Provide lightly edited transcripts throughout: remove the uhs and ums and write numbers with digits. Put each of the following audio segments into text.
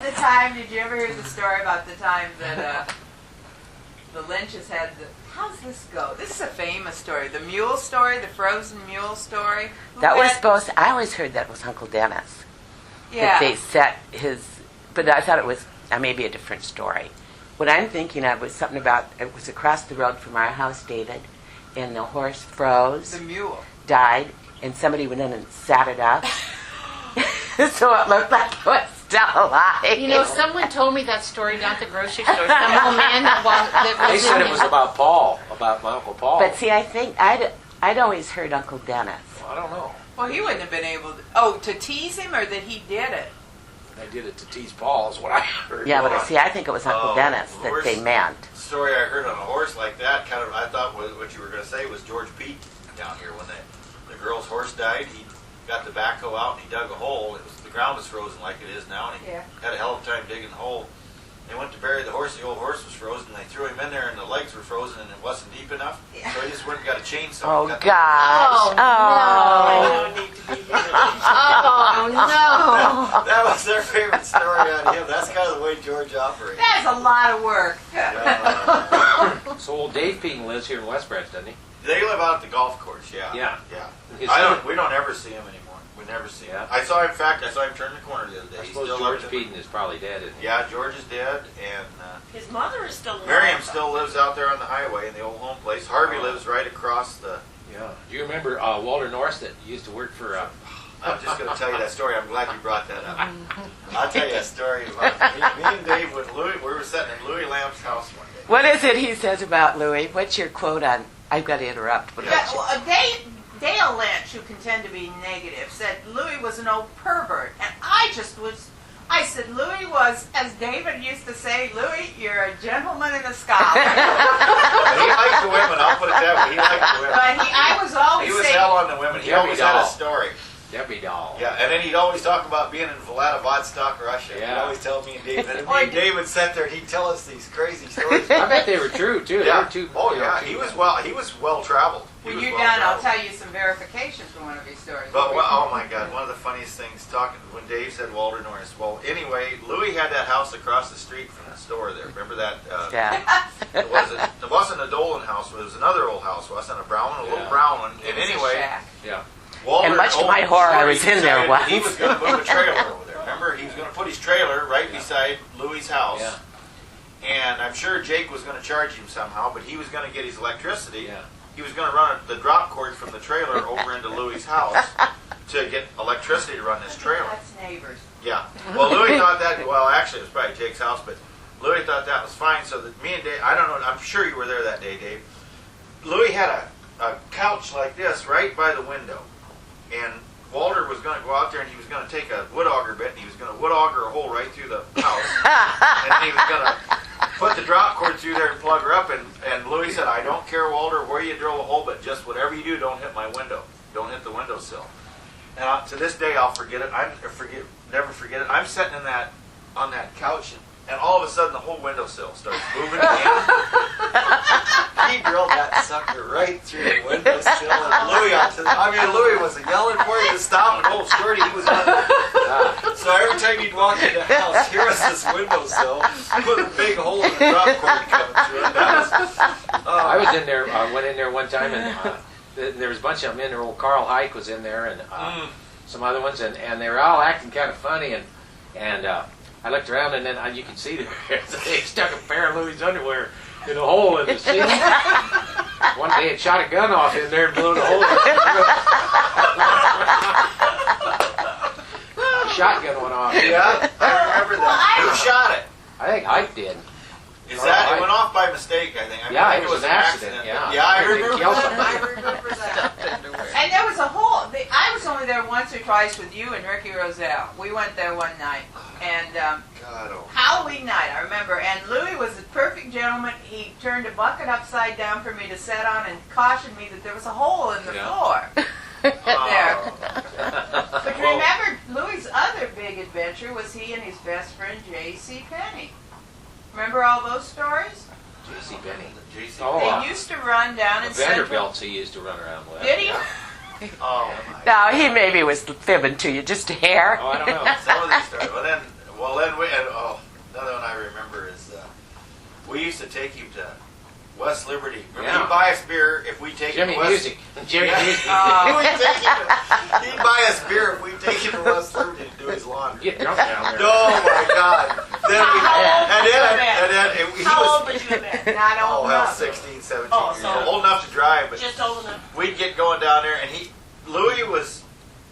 The time, did you ever hear the story about the time that the Lynches had the, how's this go? This is a famous story. The mule story, the frozen mule story. That was supposed to, I always heard that was Uncle Dennis. Yeah. That they set his, but I thought it was maybe a different story. What I'm thinking of was something about, it was across the road from our house, David, and the horse froze, The mule. died, and somebody went in and sat it up. So it looked like it was still alive. You know, someone told me that story down at the grocery store. Some old man that They was said in it was about Paul, about my Uncle Paul. But see, I think I'd always heard Uncle Dennis. I don't know. Well, he wouldn't have been able to, to tease him or that he did it? They did it to tease Paul, is what I heard. Yeah, but see, I think it was Uncle Dennis that horse- they meant. Story I heard on a horse like that, kind of, I thought what you were going to say was George Pete down here when the girl's horse died. He got the backhoe out and he dug a hole. The ground was frozen like it is now, and he had a hell of a time digging the hole. They went to bury the horse. The old horse was frozen. They threw him in there, and the legs were frozen, and it wasn't deep enough. Yeah. So he just went and got a chainsaw. Oh, and cut gosh. I don't need to be here. Oh, no. That was their favorite story on him. That's kind of the way George operated. That's a lot of work. So old Dave Peden lives here in West Branch, doesn't he? They live out at the golf course. Yeah. Yeah. Yeah. His We don't ever see him anymore. We never see him. Yeah. I saw him. In fact, I saw him turn the corner the other day. I He's suppose still George up there. Peden is probably dead, isn't he? Yeah, George is dead, and His mother is still alive. Miriam still lives out there on the highway in the old home place. Harvey lives right across the. Yeah. Do you remember Walter Norris that used to work for... I was just going to tell you that story. I'm glad you brought that up. I'll tell you a story about me and Dave when we were sitting in Louis Lamb's house one day. What is it he says about Louis? What's your quote on? I've got to interrupt. But Yeah, well, Dale Lynch, who can tend to be negative, said Louis was an old pervert. And I said Louis was, as David used to say, Louis, you're a gentleman and a scholar. But he liked the women. I'll put it that way. He liked the women. But I was always He was saying, hell on the women. He Debbie always had a Doll. story. Debbie Doll. Yeah, and then he'd always talk about being in Vladivostok, Russia. He'd Yeah. always tell me and David. And me and David sat there. He'd tell us these crazy stories. I bet they were true, too. They Yeah. were too, Oh you know, yeah. too- He was well traveled. when you're done, I'll tell you some verification for one of these stories. But oh my God, one of the funniest things talking when Dave said Walter Norris. Well, anyway, Louis had that house across the street from the store there. Remember that? yeah. It wasn't a Dolan house. It was another old house. It wasn't a brown, a little Yeah. brown one. It And was a anyway, shack. Yeah. Walter, And much to my old horror, I story, was in there decided once. He was going to move a trailer over there. Remember, he was going to put his trailer right beside Louis's house. Yeah. And I'm sure Jake was going to charge him somehow, but he was going to get his electricity. Yeah. He was going to run the drop cord from the trailer over into Louis's house to get electricity to run this trailer. That's neighbors. Yeah. Well, Louis thought that, well, actually, it was probably Jake's house, but Louis thought that was fine. So that me and Dave, I don't know, I'm sure you were there that day, Dave. Louis had a couch like this right by the window. And Walter was going to go out there and he was going to take a wood auger bit and he was going to wood auger a hole right through the house. And then he was going to put the drop cord through there and plug her up. And Louis said, I don't care, Walter, where you drill a hole, but just whatever you do, don't hit my window. Don't hit the windowsill. Now, to this day, I'll forget it. Never forget it. I'm sitting on that couch, and all of a sudden, the whole windowsill starts moving again. He drilled that sucker right through the windowsill, and Louis was yelling for you to stop, and old Sturdy, he was on. So every time you'd walk in the house, here was this windowsill with a big hole in the drop cord coming through it. I was in there, went in there one time, and there was a bunch of them in there. Old Carl Hike was in there, and some other ones, and they were all acting kind of funny, and I looked around, and then you could see that they stuck a pair of Louis' underwear in a hole in the ceiling. One day it shot a gun off in there and blew the hole in the shotgun went off. Yeah, I remember that. Who shot it? I think Ike did. Is that it went off by mistake? I think. Yeah, I think it was an accident. Yeah, I They remember. killed somebody. I remember that. And there was a whole, I was only there once or twice with you and Ricky Roselle. We went there one night. And God, oh. Halloween night, I remember. And Louis was a perfect gentleman. He turned a bucket upside down for me to sit on and cautioned me that there was a hole in the floor. There. But remember, Louis' other big adventure was he and his best friend J.C. Penney. Remember all those stories? J.C. Penney. JC. Oh, They used to run down in Central. Vanderbilts he used to run around with. Did he? Oh my. No, he maybe was fibbing to you, just a hair. Oh, I don't know. Some of these stories. Well, then well, then another one I remember is we used to take him to West Liberty. Remember, Yeah. he'd buy us beer if we take him Jimmy to West Music. Jimmy Yeah. Music. He'd buy us beer if we take him to West Liberty to do his laundry. Get drunk down there. Oh my God! Then we, and then he How was old would you have been? Not oh old hell, enough. 16, 17 Oh, years so- old, old enough to drive, but Just old enough. we'd get going down there, and Louis was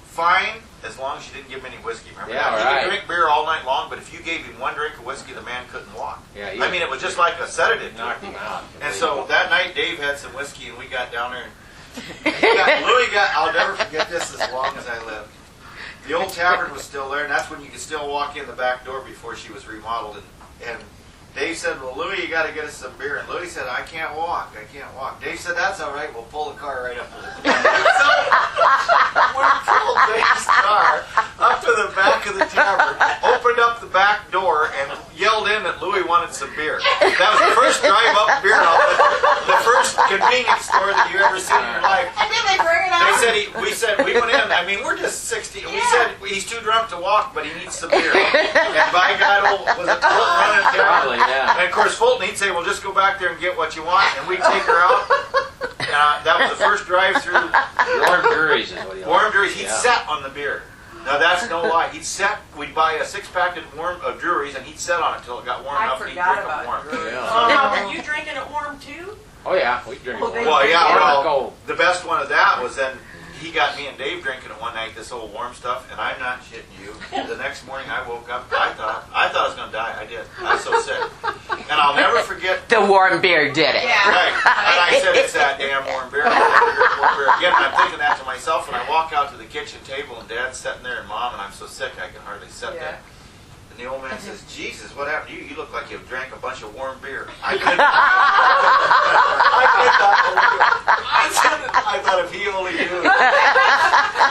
fine as long as you didn't give him any whiskey. Remember Yeah, that? He right. could drink beer all night long, but if you gave him one drink of whiskey, the man couldn't walk. Yeah, I mean, it was just like a sedative. to him. Knocked him out. And so that night, Dave had some whiskey, and we got down there. And Louis got, I'll never forget this as long as I live. The old tavern was still there, and that's when you could still walk in the back door before she was remodeled. And Dave said, well, Louis, you got to get us some beer. And Louis said, I can't walk. Dave said, that's all right. We'll pull the car right up to the So we pulled Dave's car up to the back of the tavern, opened up the back door, and yelled in that Louis wanted some beer. That was the first drive-up beer outlet, the first convenience store that you ever seen in your life. And then they bring it out. We went in, I mean, we're just 60. We said, he's too drunk to walk, but he needs some beer. And by God, was it Fulton running down? Probably, yeah. And of course, Fulton, he'd say, well, just go back there and get what you want. And we'd take her out. And that was the first drive-through. Warm Breweries is what he Warm Breweries. He'd Yeah. set on the beer. Now, that's no lie. We'd buy a six-pack of Breweries, and he'd set on it until it got warm I enough, and he'd forgot drink them about warm. Yeah. Now, were you drinking it warm too? Oh yeah, we drink Well, warm. they- Well, yeah, Warm or well, cold. the best one of that was then he got me and Dave drinking it one night, this old warm stuff, and I'm not shitting you. The next morning I woke up, I thought I was going to die. I did. I was so sick. And I'll never forget. The warm beer did it. Yeah. Right. And I said, it's that damn warm beer. Warm beer. Again, I'm thinking that to myself, and I walk out to the kitchen table, and Dad's sitting there, and Mom, and I'm so sick I can hardly sit Yeah. there. And the old man says, Jesus, what happened to you? You look like you drank a bunch of warm beer. I could not. I thought if he only knew.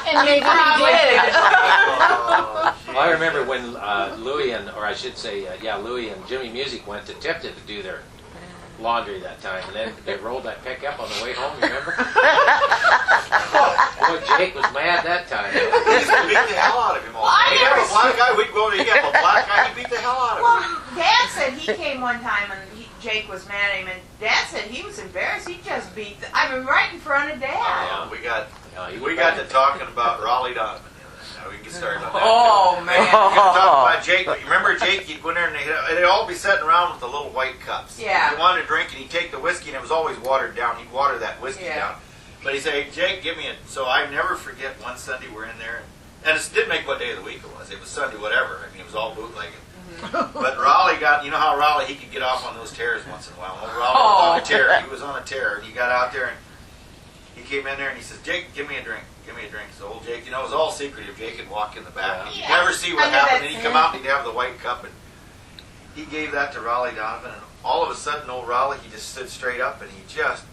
And maybe he did. Oh, Well, I remember when Louis Louis and Jimmy Music went to Tipton to do their laundry that time, and then they rolled that pickup on the way home. You remember? Boy, Jake was mad that time. He used to beat the hell out of him all day. He'd have a black guy, we'd go to he'd have a black guy, he'd beat the hell out of him. Well, Dad said he came one time and Jake was mad at him, and Dad said he was embarrassed. He just beat. Right in front of Dad. We got He we was got bad. to talking about Raleigh Donovan. Now we can get started on that. Oh man. We can talk about Jake. Remember Jake? You'd go in there and they'd all be sitting around with the little white cups. Yeah. If you wanted to drink, and he'd take the whiskey, and it was always watered down. He'd water that whiskey Yeah. down. But he'd say, hey, Jake, give me a. So I never forget one Sunday we're in there, and it didn't make what day of the week it was. It was Sunday, whatever. I mean, it was all bootlegging. But Raleigh you know how Raleigh, he could get off on those tears once in a while. Well, Raleigh was on a tear. He was on a tear, and he got out there, and he came in there, and he says, Jake, give me a drink. Give me a drink. So old Jake, it was all secretive. Jake would walk in the back, and you'd never see what I know happened. that's And he'd come out, and he'd have the white cup, and he gave that to Raleigh Donovan, and all of a sudden, old Raleigh, he just stood straight up, and he just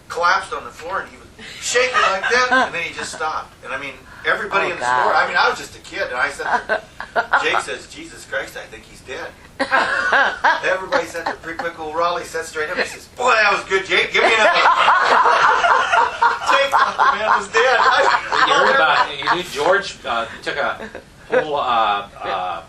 collapsed on the floor, and he was shaking like that, and then he just stopped. And I mean, everybody in the God. store, I mean, I was just a kid, and I said, Jake says, Jesus Christ, I think he's dead. Everybody said that pretty quick. Old Raleigh sat straight up. He says, boy, that was good, Jake. Give me another. Jake thought the man was dead. You heard about it. You knew George took a whole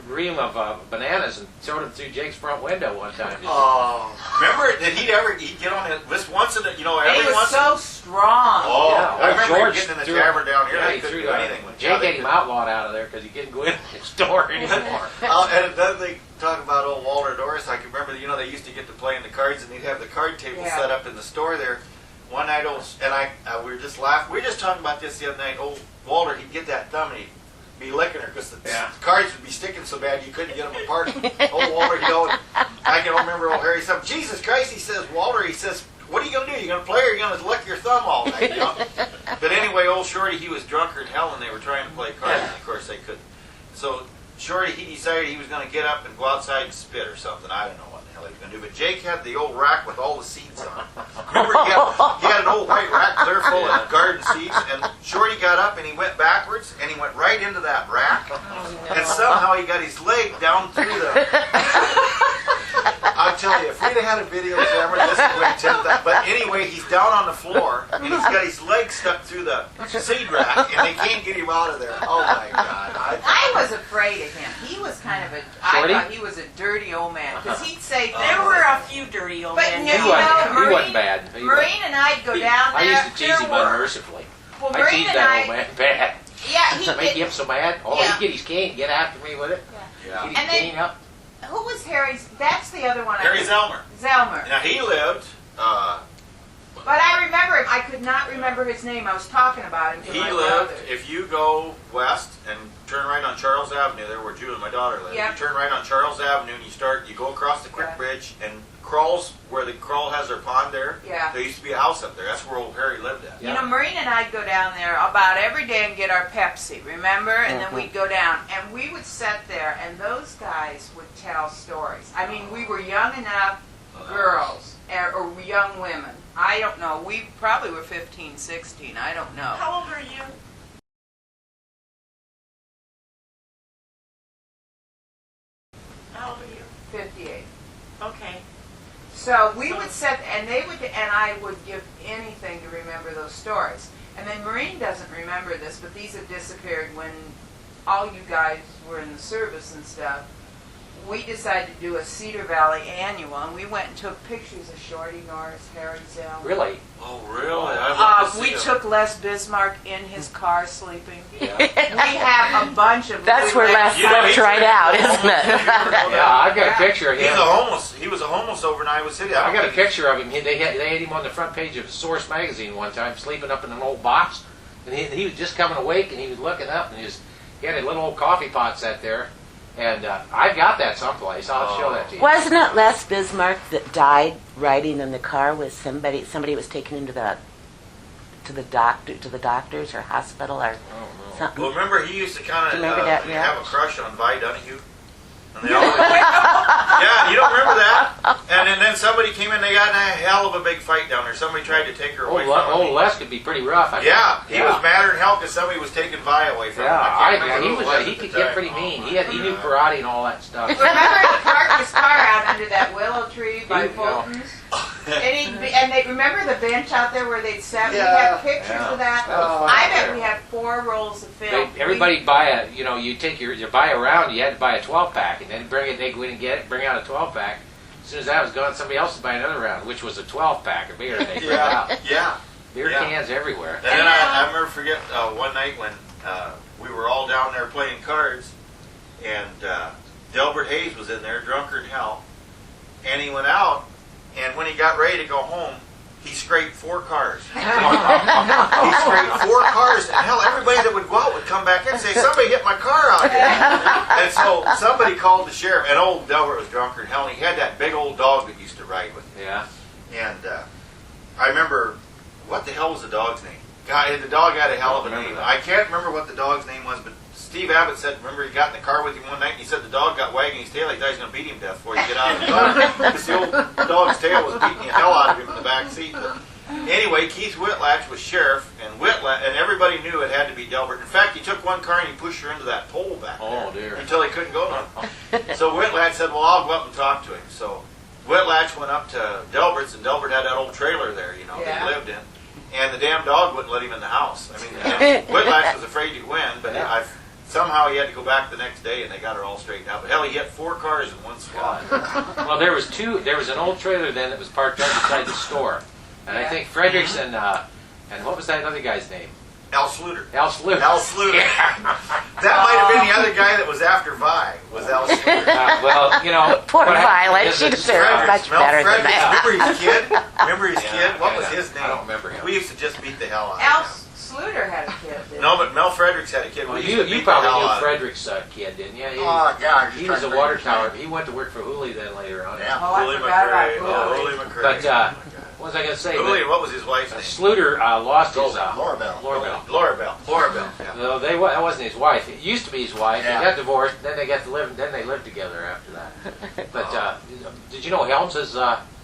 ream of bananas and threw them through Jake's front window one time. Oh, remember that he'd get on this once in a, And he every was once. so strong. Oh, Yeah, I remember George getting in the threw- tavern down here. Yeah, They he couldn't threw do that. anything with Jake had him outlawed out of there because he couldn't go in the store anymore. And then they talk about old Walter Doris. I can remember, they used to get to play in the cards, and they'd have the card table Yeah. set up in the store there. One night, we were just laughing. We were just talking about this the other night. Old Walter, he'd get that thumb, and he'd be licking her because the cards would be sticking so bad you couldn't get them apart. Old Walter, I can remember old Harry said, Jesus Christ, he says, Walter, he says, what are you going to do? You going to play or are you going to lick your thumb all night? But anyway, old Shorty, he was drunker than hell, and they were trying to play cards, and of course they couldn't. So Shorty, he decided he was going to get up and go outside and spit or something. I don't know what the hell he was going to do. But Jake had the old rack with all the seeds on it. Remember, he had an old white rack clear full of garden seeds, and Shorty got up and he went backwards, and he went right into that rack, and somehow he got his leg down through the... tell you, if we'd have had a video camera, this would weigh 10,000. But anyway, he's down on the floor, and he's got his legs stuck through the seed rack, and they can't get him out of there. Oh my God! I was afraid of him. He was kind of a. Shorty? I thought he was a dirty old man because he'd say things. There were a few dirty old But men. you He know, wasn't, he Maureen- wasn't bad. He wasn't. Maureen and I'd go down there. I used to tease him there were- unmercifully. Well, I Maureen teased and that old man bad. Yeah, he Make did. him so mad. Oh, Yeah. he'd get his cane, get after me with it. Yeah. Get his And then- cane up. Who was Harry's? That's the other one. Harry Zelmer. Zelmer. Now he lived. But I remember him. I could not remember his name. I was talking about him to He my lived. brother. If you go west and turn right on Charles Avenue, there where Julie, my daughter, lives. Yep. You turn right on Charles Avenue and you go across the Quick Yeah. Bridge and Crawls, where the Crawl has their pond there. Yeah. There used to be a house up there. That's where old Harry lived at. You know, Maureen and I'd go down there about every day and get our Pepsi, remember? And then we'd go down, and we would sit there, and those guys would tell stories. I mean, we were young enough, girls, or young women. I don't know. We probably were 15, 16. I don't know. How old are you? How old are you? 58. Okay. So we would sit, and they would, and I would give anything to remember those stories. And then Maureen doesn't remember this, but these have disappeared when all you guys were in the service and stuff. We decided to do a Cedar Valley annual, and we went and took pictures of Shorty Norris, Harry Zell. Really? Oh, really? I'd love to see We him. took Les Bismarck in his car sleeping. Yeah. We have a bunch of. That's where Les You know, slipped he's right out, isn't it? Yeah, I've got a picture of He's him. a homeless. He was a homeless over in Iowa City. I got a picture of him. They had him on the front page of Source magazine one time, sleeping up in an old box, and he was just coming awake, and he was looking up, and he had a little old coffee pot set there, and I've got that someplace. I'll show that to you. Wasn't it Les Bismarck that died riding in the car with somebody? Somebody was taken into to the doctors or hospital or something. Well, remember he used to kind of Do you remember that, have yeah? a crush on Vi Donahue. And they always, yeah, you don't remember that? And then somebody came in. They got in a hell of a big fight down there. Somebody tried to take her away from Old him. Les could be pretty rough. I Yeah, think. he was madder than hell because somebody was taking Vi away from him. I can't remember he who it was. was He at could the get time. pretty mean. Oh, He knew my karate and all that stuff. Remember he parked his car out under that willow tree by You know. Fulton's? And they remember the bench out there where they'd sat? We Yeah. have pictures Yeah. of that. That was fun I out bet there. we have 4 rolls of film. Everybody buy a. You take you buy a round. You had to buy a 12-pack, and then bring it. They go in and get it. Bring out a 12-pack. As soon as that was gone, somebody else would buy another round, which was a 12-pack of beer. They bring out Yeah. beer Yeah. cans everywhere. And then I remember forget one night when we were all down there playing cards, and Delbert Hayes was in there, drunker than hell, and he went out, and when he got ready to go home, he scraped 4 cars. He scraped 4 cars, and hell, everybody that would go out would come back in and say, somebody hit my car out here. And so somebody called the sheriff, and old Delbert was drunker than hell, and he had that big old dog that used to ride with him. Yeah. And I remember, what the hell was the dog's name? God, the dog had a hell of a Remember name. that. I can't remember what the dog's name was, but Steve Abbott said, remember he got in the car with him one night and he said the dog got wagging his tail. He thought he was going to beat him to death before he get out of the car. Because the old dog's tail was beating the hell out of him in the back seat. But anyway, Keith Whitlatch was sheriff, and everybody knew it had to be Delbert. In fact, he took one car and he pushed her into that pole back there Oh dear. until he couldn't go no. So Whitlatch said, well, I'll go up and talk to him. So Whitlatch went up to Delbert's, and Delbert had that old trailer there, that Yeah. he lived in. And the damn dog wouldn't let him in the house. I mean, Whitlatch was afraid he'd win, but Yeah. somehow he had to go back the next day, and they got her all straightened out. But hell, he hit 4 cars in one swat. Well, there was an old trailer then that was parked right beside the store, and I Yeah. think Fredericks and what was that other guy's name? Al Sluter. Al Sluter. Al Sluter. That might have been the other guy that was after Vi, was Al Sluter. Well, Poor what happened Violet. is She it's- deserves much Mel better than Fredericks. that. Remember his kid? Remember his Yeah, kid? What was yeah. his name? I don't remember him. We used to just beat the hell out Al of him. Sluter had a kid, didn't No, but Mel Fredericks had a kid. Well, We used to you beat probably the hell knew out of him. Frederick's kid, didn't you? Oh, God. He was a water tower. He went to work for Hooley then later on. Yeah. Oh, I Hooley forgot about McRae. Hooley. Hooley McRae. But what was I going to say? Hooley, what was his wife's name? Sluter lost his Laura Bell. Laura Laura Bell. Laura Bell. Yeah. No, that wasn't his wife. It used to be his wife. Yeah. They got divorced. Then they got to live. Then they lived together after that. But did you know Helms is?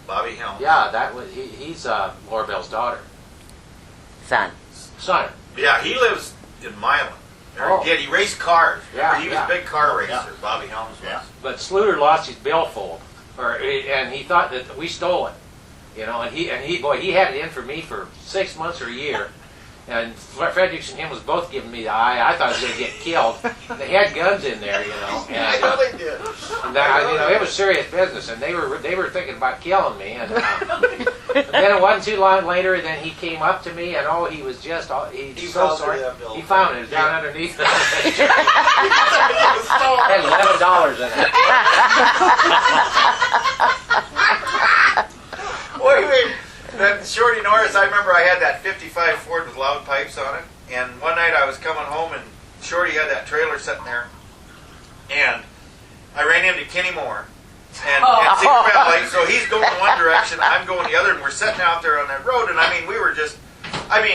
Bobby Helms. Yeah, that was he's Laura Bell's daughter. Son. Son. Yeah, he lives in Milan. Oh. He raced cars. Yeah, Remember, he was yeah. a big car racer. Yeah. Bobby Helms was. Yeah. But Sluter lost his billfold. and he thought that we stole it, you know. And he had it in for me for 6 months or a year. And Fredericks and him was both giving me the eye. I thought I was going to get killed. They had guns in there, you know. And, I know they did. and that, you know, it was serious business, and they were thinking about killing me. And then it wasn't too long later. Then he came up to me, and he was just He he's so found sorry. that bill. He found it down underneath. It It had $11 in it. Wait, wait. That Shorty Norris, I remember I had that 55 Ford with loud pipes on it. And one night I was coming home and Shorty had that trailer sitting there. And I ran into Kenny Moore and Zeke Valley. So he's going one direction, I'm going the other. And we're sitting out there on that road. And I mean,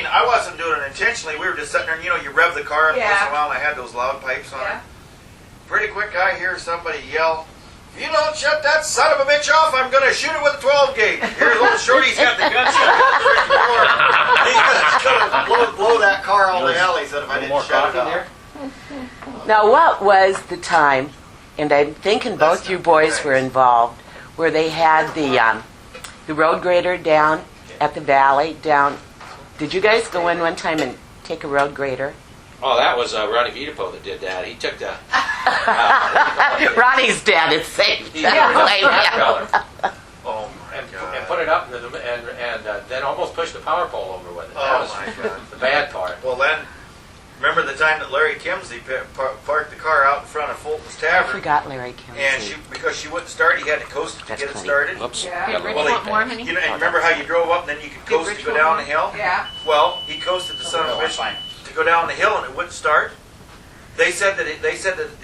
I wasn't doing it intentionally. We were just sitting there and, you know, you rev the car and once in a while and I had those loud pipes on it. Pretty quick I hear somebody yell, "If you don't shut that son of a bitch off, I'm going to shoot it with a 12 gauge." Here's old Shorty's got the gun stuck in the freaking door. He's going to blow that car all the alleys if I didn't shut it off. Now, what was the time, and I'm thinking both you boys were involved, where they had the road grader down at the valley down? Did you guys go in one time and take a road grader? Oh, that was Ronnie Vitapo that did that. He took the... Ronnie's dad is safe. He never Blame done him. that Oh my and God. put it up and then almost pushed the power pole over with it. That Oh was my God. the bad part. Well then, remember the time that Larry Kimsey parked the car out in front of Fulton's I Tavern? forgot Larry And Kimsey. because she wouldn't start, he had to coast it to That's get it funny. started. Whoops. Yeah. Did Rich Well, want more, honey? You know, and remember how you drove up and then you could coast to Rich go want down more? the hill? Yeah. Well, he coasted the son of a bitch to go down the hill and it wouldn't start. They said that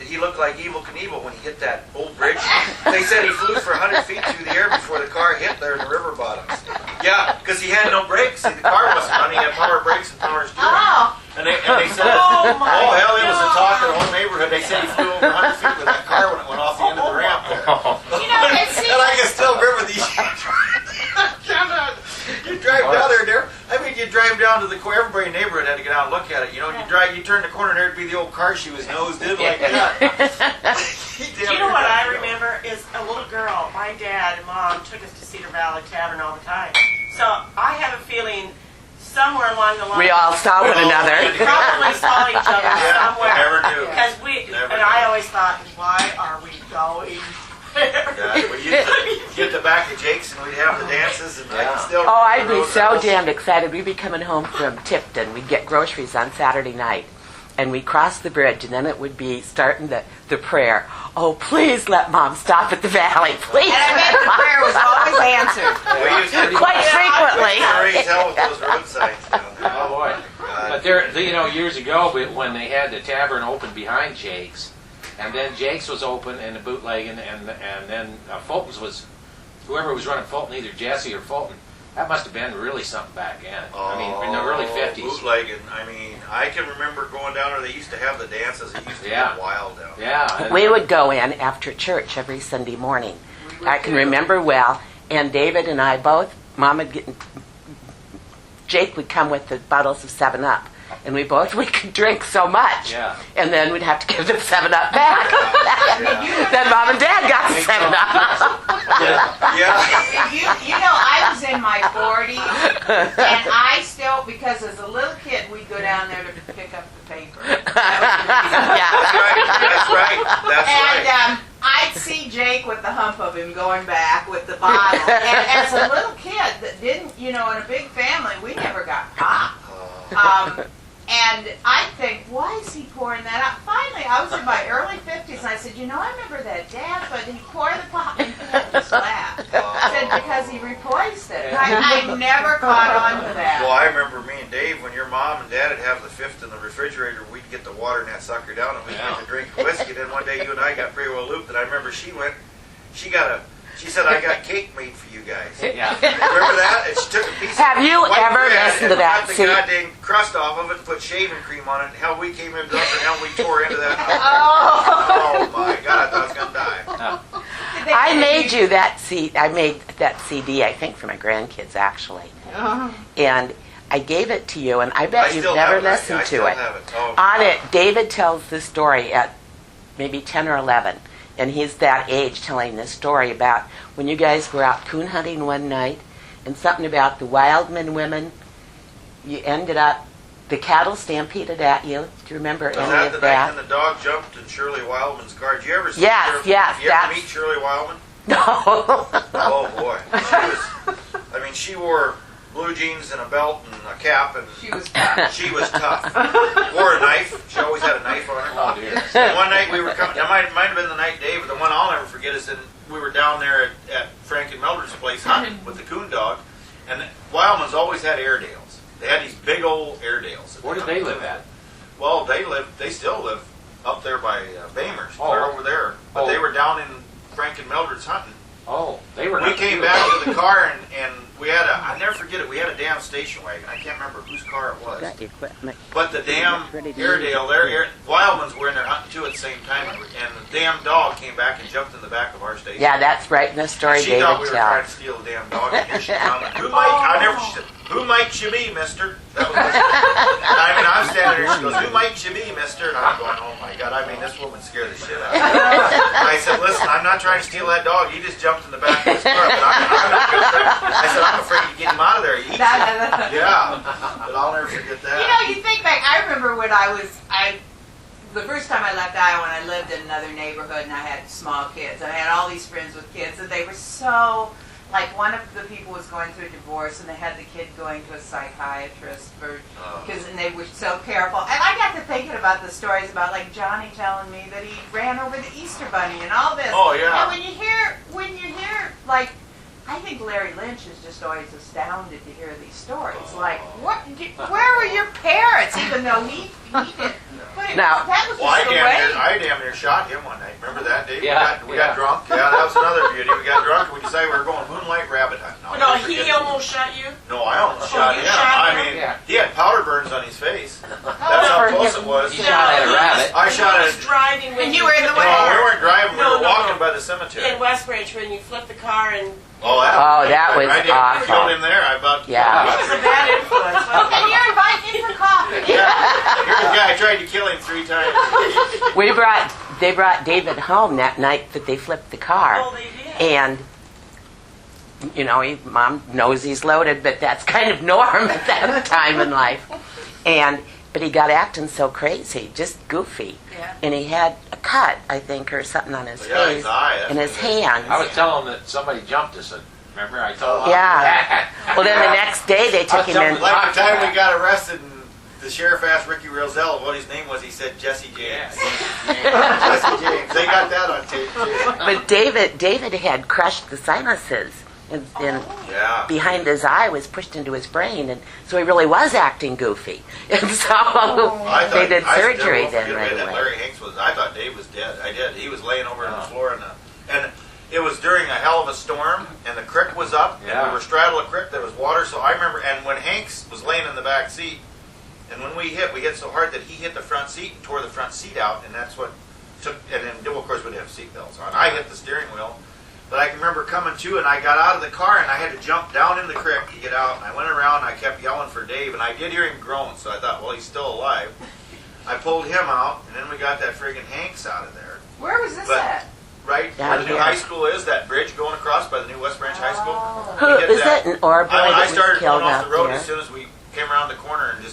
he looked like Evel Knievel when he hit that old bridge. They said he flew for 100 feet through the air before the car hit there in the river bottoms. Yeah, because he had no brakes. See, the car wasn't running. He had power brakes and power steering. Oh, And they said, Oh, my hell, it was a talk in the God. whole neighborhood. They said he flew over 100 feet with that car when it went off the end of the ramp there. you know, it seems And I can still remember these. You drive down there. I mean, you drive down to the corner. Everybody in the neighborhood had to get out and look at it. You know, you turn the corner and there'd be the old car she was nosed in like that. Do you know what I remember is a little girl. My dad and mom took us to Cedar Valley Tavern all the time. So I have a feeling somewhere along the line We all saw one We all another. had to- probably saw each other Yeah, somewhere. never knew. Because Never and knew. I always thought, why are we going there? Yeah, we used to get the back of Jake's and we'd have the dances and I can still Oh, I'd remember be those so girls. damned excited. We'd be coming home from Tipton. We'd get groceries on Saturday night. And we'd cross the bridge, and then it would be starting the prayer. Oh, please let Mom stop at the valley, please. and I bet the prayer was always answered. We used to Quite frequently. raise hell with those road signs down there. Oh boy! God. But there, you know, years ago when they had the tavern open behind Jake's, and then Jake's was open and the bootlegging, and then Fulton's was, whoever was running Fulton, either Jesse or Fulton. That must have been really something back then. I mean, in the early '50s. Bootlegging. I mean, I can remember going down there. They used to have the dances. It used to Yeah. be wild down there. Yeah. and- We would go in after church every Sunday morning. I can remember well. And David and I both, Mom would get, Jake would come with the bottles of 7-Up. And we could drink so much. Yeah. And then we'd have to give the 7-Up back. Then Mom and Dad got the 7-Up. Yeah. You know, I was in my 40s, and I still, because as a little kid, we'd go down there to pick up the paper. Yeah. That's right. That's And right. I'd see Jake with the hump of him going back with the bottle. And as a little kid that didn't, you know, in a big family, we never got pop. And I'd think, why is he pouring that out? Finally, I was in my early 50s, and I said, you know, I remember that Dad, but he poured the pop and he just laughed. I said, because he replaced it. I never caught on to that. Well, I remember me and Dave, when your mom and dad would have the fifth in the refrigerator, we'd get the water in that sucker down and we'd get to drink whiskey. Then one day you and I got pretty well looped, and I remember she said, I got cake made for you guys. Yeah. Remember that? And she took a piece Have of you white ever bread listened to and that? cut the See- goddamn crust off of it to put shaving cream on it. And hell, we came in drunk and hell, we tore into that. Oh my God, I thought I was going to die. I made you that CD. I made that CD, I think, for my grandkids, actually. And I gave it to you, and I bet I you've still never have it. listened I to still it. have it. Oh, On it, David tells the story at maybe 10 or 11. and he's that age, telling this story about when you guys were out coon hunting one night, and something about the Wildman women. You ended up, the cattle stampeded at you. Do you remember Was any that of the that? night when the dog jumped in Shirley Wildman's car? Did you ever see Yes, her? yes, You ever that's- meet Shirley Wildman? No. Oh boy, she wore blue jeans and a belt and a cap, and She was tough. she was tough. Wore a knife. She always had a knife on her. Oh, dear. And one night we were coming. That might have been the night, Dave. But the one I'll never forget is that we were down there at Frank and Mildred's place hunting with the coon dog, and Wildman's always had Airedales. They had these big old Airedales. Where did they live at? Well, they still live up there by Bamers. Oh. They're over there. But Oh. they were down in Frank and Mildred's hunting. Oh, they were. We came back to the car and we had I never forget it, we had a damn station wagon. I can't remember whose car it was. Got the equipment. But the damn Airedale, Wildmans were in there hunting too at the same time, and the damn dog came back and jumped in the back of our station. Yeah, that's right in the story She thought we David were trying tells. to steal the damn dog, and here she comes. She said, who might you be, mister? That was I mean, I'm standing there, she goes, who might you be, mister? And I'm going, oh my God, I mean, this woman scared the shit out of me. And I said, listen, I'm not trying to steal that dog. He just jumped in the back of his car. But I said, I'm afraid to get him out of there. He eats you. Yeah, but I'll never forget that. You know, you think back. I remember when the first time I left Iowa, and I lived in another neighborhood, and I had small kids, and I had all these friends with kids, and they were so. Like one of the people was going through a divorce, and they had the kid going to a psychiatrist and they were so careful. And I got to thinking about the stories about like Johnny telling me that he ran over the Easter Bunny and all this. Oh, yeah. And when you hear like, I think Larry Lynch is just always astounded to hear these stories. Like, where were your parents? Even though he didn't. But Now- that was Well, just the way. I damn near shot him one night. Remember that, Dave? Yeah, We got drunk. Yeah, that was another beauty. We got drunk and we decided we were going moonlight rabbit hunting. I'll No, never he forget it. almost shot you. No, I almost shot you him. shot I him? mean, Yeah. he had powder burns on his face. That's how close it was. He shot at a rabbit. I shot He at. was driving when And you were in the No, way. we weren't driving. We No, were no, walking no. by the cemetery. in West Branch when you flipped the car and Oh, that was I did. awful. Killed him there. I about. Yeah. he was a bad influence. wasn't he? And you're inviting him for coffee. Here's the guy. I tried to kill him 3 times. They brought David home that night that they flipped the car. Oh, they did. And, you know, Mom knows he's loaded, but that's kind of norm at that time in life. But he got acting so crazy, just goofy. Yeah. And he had a cut, I think, or something on his Yeah, face his eye, that's and his what it is. hands. I was telling him that somebody jumped us. Remember, I told him. Yeah. Well, then the next day they took him in. Like the time we got arrested and the sheriff asked Ricky Rosell what his name was, he said Jesse James. Jesse James. They got that on tape too. But David had crushed the sinuses, and Yeah. behind his eye was pushed into his brain, and so he really was acting goofy. And so I they did I still surgery won't then forget right that away. Larry Hanks was. I thought Dave was dead. I did. He was laying over on the floor, and it was during a hell of a storm, and the creek was up, and Yeah. we were straddling a creek. There was water, so I remember. And when Hanks was laying in the back seat, and when we hit so hard that he hit the front seat and tore the front seat out, and that's what took. And then, of course, we didn't have seat belts on. I hit the steering wheel. But I can remember coming to, and I got out of the car, and I had to jump down in the creek to get out. And I went around, and I kept yelling for Dave, and I did hear him groan, so I thought, well, he's still alive. I pulled him out, and then we got that friggin' Hanks out of there. Where was this But- at? Right Down where the new here. high school is, that bridge going across by the new West Branch High School. Who We hit is that. it? An Orboy I that was started killed going off out the road there? as soon as we came around the corner, and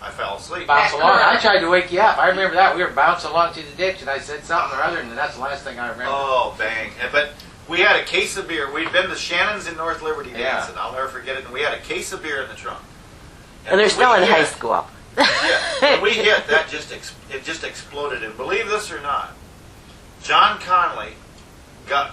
I fell asleep. Bounce along. I tried to wake you up. I remember that. We were bouncing along to the ditch, and I said something or other, and that's the last thing I remember. Oh, bang. But we had a case of beer. We'd been to Shannon's in North Liberty Yeah. dancing. I'll never forget it. And we had a case of beer in the trunk. And they're still we in hit- high school. Yeah, when we hit, that it just exploded. And believe this or not, John Conley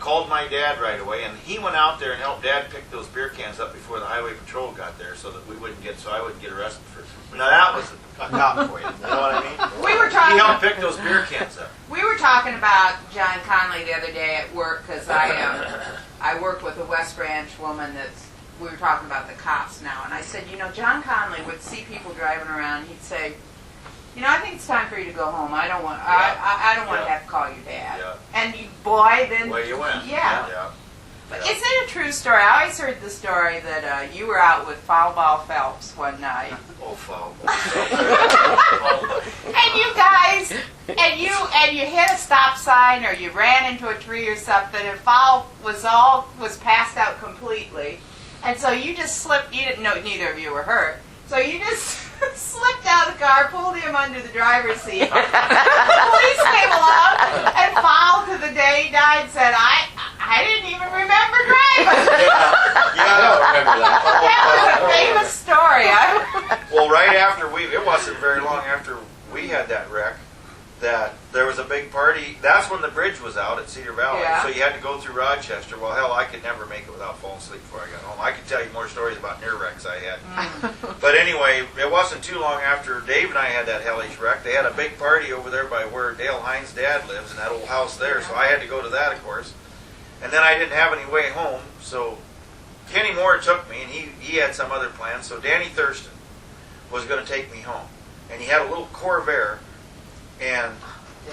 called my dad right away, and he went out there and helped Dad pick those beer cans up before the highway patrol got there, so that I wouldn't get arrested for. Now that was a cop for you. You know what I mean? We were He talking. helped pick those beer cans up. We were talking about John Conley the other day at work because I worked with a West Branch woman we were talking about the cops now, and I said, John Conley would see people driving around, he'd say, I think it's time for you to go home. I don't want I don't want to Yeah. have to call your dad. Yeah. And then Well, you went. Yeah. But is it a true story? I always heard the story that you were out with Foul Ball Phelps one night. Oh, foul. And you guys, and you hit a stop sign or you ran into a tree or something, and Foul was passed out completely, and so you just slipped. You didn't know neither of you were hurt, so you just slipped out of the car, pulled him under the driver's seat. The police came along, and Foul to the day he died said, "I didn't even remember driving." Yeah, I don't remember that. That was a famous story. Well, right after it wasn't very long after we had that wreck, that there was a big party. That's when the bridge was out at Cedar Valley. Yeah. So you had to go through Rochester. Well, hell, I could never make it without falling asleep before I got home. I could tell you more stories about near wrecks I had. But anyway, it wasn't too long after Dave and I had that hellish wreck. They had a big party over there by where Dale Hines' dad lives in that old house there. So I had to go to that, of course. And then I didn't have any way home, so Kenny Moore took me, and he had some other plans. So Danny Thurston was going to take me home. And he had a little Corvair, and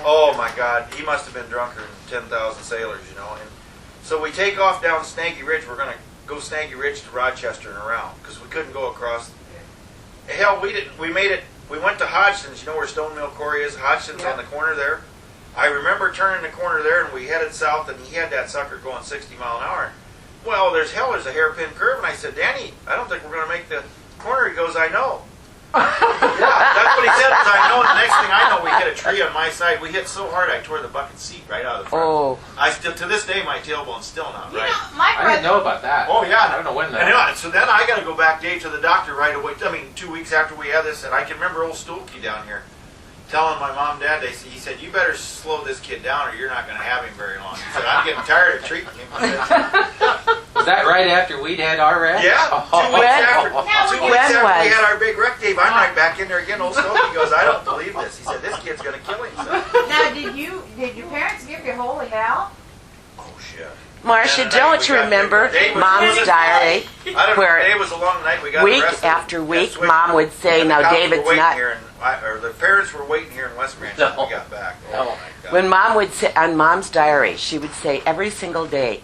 oh my God, he must have been drunker than 10,000 sailors, you know. And so we take off down Snaggy Ridge. We're going to go Snaggy Ridge to Rochester and around, because we couldn't go across. Hell, we didn't. We made it. We went to Hodgson's, you know where Stone Mill Quarry is? Hodgson's on the corner there. I remember turning the corner there, and we headed south, and he had that sucker going 60 mile an hour. Well, there's a hairpin curve, and I said, Danny, I don't think we're going to make the corner. He goes, I know. Yeah, that's what he said. I know. And the next thing I know, we hit a tree on my side. We hit so hard, I tore the bucket seat right out of the front. Oh. I still, to this day, my tailbone's still not You right. know, my I didn't brother. know about that. Oh yeah, I don't know when that. And, so then I got to go back, Dave, to the doctor right away. I mean, 2 weeks after we had this, and I can remember old Stuhlke down here telling my mom and dad. He said, "You better slow this kid down, or you're not going to have him very long." He said, "I'm getting tired of treating him." Was that right after we'd had our wreck? Yeah, 2 weeks after, When we had was? our big wreck, Dave, I'm right back in there again. Old Stuhlke goes, "I don't believe this." He said, "This kid's going to kill himself." Now, did your parents give you holy hell? Oh shit. Marcia, And don't we you got- remember Dave was- Mom's diary? I don't know. Where Today was a long night. We got week arrested. after Got week, switched. Mom would say, And the "Now, cops David's were waiting not." here, or the parents were waiting here in West Branch No. when we got back. Oh No. my God. When Mom would say, on Mom's diary, she would say every single day,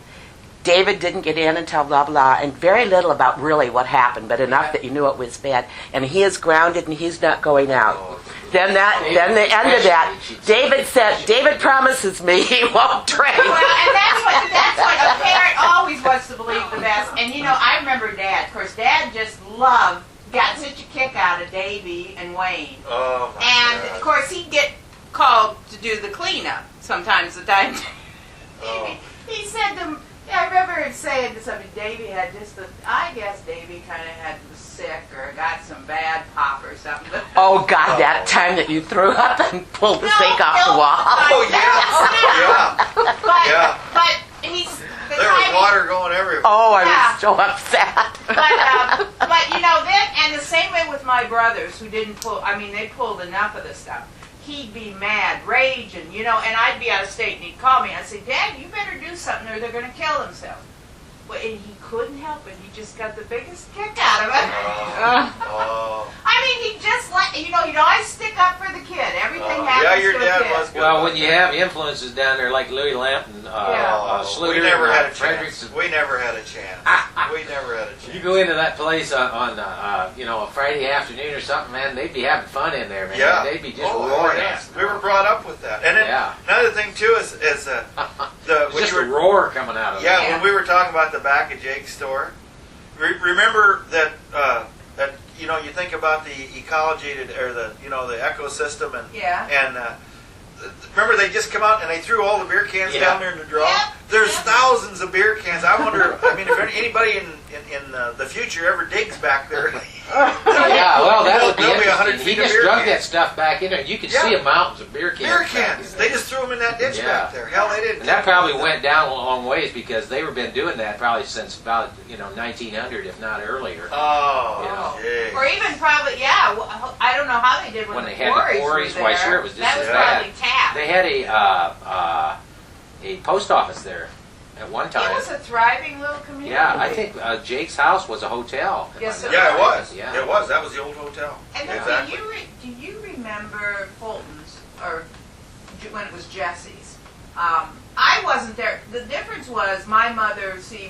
David didn't get in until blah, blah, and very little about really what happened, but enough that you knew it was bad. And he is grounded and he's not going out. Oh. Then the end of that, David said, David promises me he won't drink. Well, and that's what a parent always wants to believe the best. And you know, I remember Dad. Of course, Dad just got such a kick out of Davy and Wayne. Oh my And God. of course, he'd get called to do the cleanup sometimes. The time Oh. he said to, I remember him saying to somebody, Davy had I guess Davy kind of was sick or got some bad pop or something. But Oh, God, that time that you threw up and pulled the sink off the wall. Oh yeah. Yeah. But he's the There was time water going everywhere. Oh, I Yeah. was so upset. But you know, then, and the same way with my brothers who didn't pull, I mean, they pulled enough of this stuff. He'd be mad, raging, you know, and I'd be out of state and he'd call me. I'd say, Dad, you better do something or they're going to kill themselves. Well, and he couldn't help it. He just got the biggest kick out of it. Oh. I mean, he just he'd always stick up for the kid. Everything happens Yeah, your to a dad kid. was good. Well, when you have influences down there like Louis Lampton, Yeah. Schluter, we never had a Fredericks, chance. We never had a chance. We never had a you chance. go into that place on a Friday afternoon or something, man, they'd be having fun in there, man. Yeah. They'd be just Oh, roaring yeah. us. We were brought up with that. And then Yeah. another thing too is It's when just you a were roar coming out of yeah, it. when we were talking about the back of Jake's store. Remember that you think about the ecology or the ecosystem and remember they just come out and they threw all the beer cans Yeah. down there in the draw. Yep. There's Yep. thousands of beer cans. I wonder. I mean, if anybody in the future ever digs back there. Yeah, well, that would be There'll be 100 interesting. He feet of just beer drug cans. that stuff back in there. You could Yeah. see mountains of beer cans. Beer back in cans. there. They just threw them in that ditch Yeah. back there. Hell, they didn't. And that probably went down a long ways because they were been doing that probably since about 1900, if not earlier. Oh, Yeah. jeez. Or even probably, I don't know how they did When the they had the quarries quarries, were why, there. sure, it was just that as was bad. probably tapped. They had a post office there at one It time. was a thriving little community. Yeah, I think Jake's house was a hotel. if Yes, I'm it not Yeah, it mistaken. was. Yeah. It was. That was the old hotel. And then Exactly. do you remember Fulton's, or when it was Jesse's? I wasn't there. The difference difference was my mother, she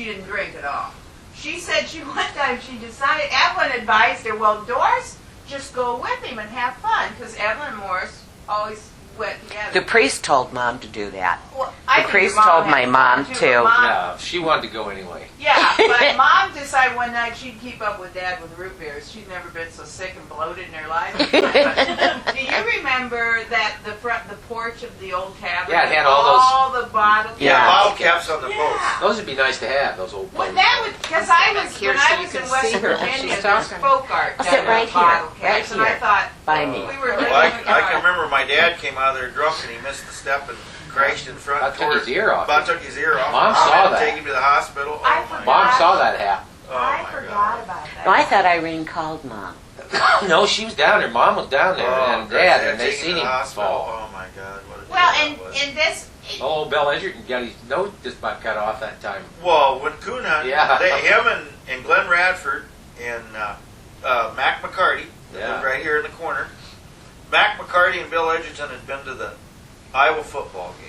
didn't drink at all. She said one time she decided, Evelyn advised her, well, Doris, just go with him and have fun, because Evelyn and Morris always went together. The priest told Mom to do that. Well, I The think priest your told had my mom, fun, too. but Mom- Yeah, she wanted to go anyway. Yeah, but Mom decided one night she'd keep up with Dad with root beers. She'd never been so sick and bloated in her life. Do you remember the porch of the old tavern? Yeah, it had all the bottles. Yeah. Bottle caps on the post. Those would be nice to have, those old Well, boats. that would, because I was, Here when so I you was can in West see her when Virginia, she's there's talking. folk art I'll done sit right with bottle here, right caps, and I here. thought, By me. we were Well, living in the I can car. remember my dad came out of there drunk and he missed the step and crashed in front. About took his ear off. About took his ear off. Mom had saw to that. Take him to the hospital. I Oh, my forgot. Mom saw that happen. Oh, I my forgot God. about that. No, I thought Irene called Mom. No, she was down there. Mom was down there, Oh, and Christ, Dad, they and they taken seen to him the hospital. fall. Oh my God, what a Well, deal that was. and this, Oh, Bill Edgerton got his nose just about cut off that time. Well, when Coon Hunt, Yeah. him and Glenn Radford and Mac McCarty, that Yeah. lived right here in the corner, Mac McCarty and Bill Edgerton had been to the Iowa football game.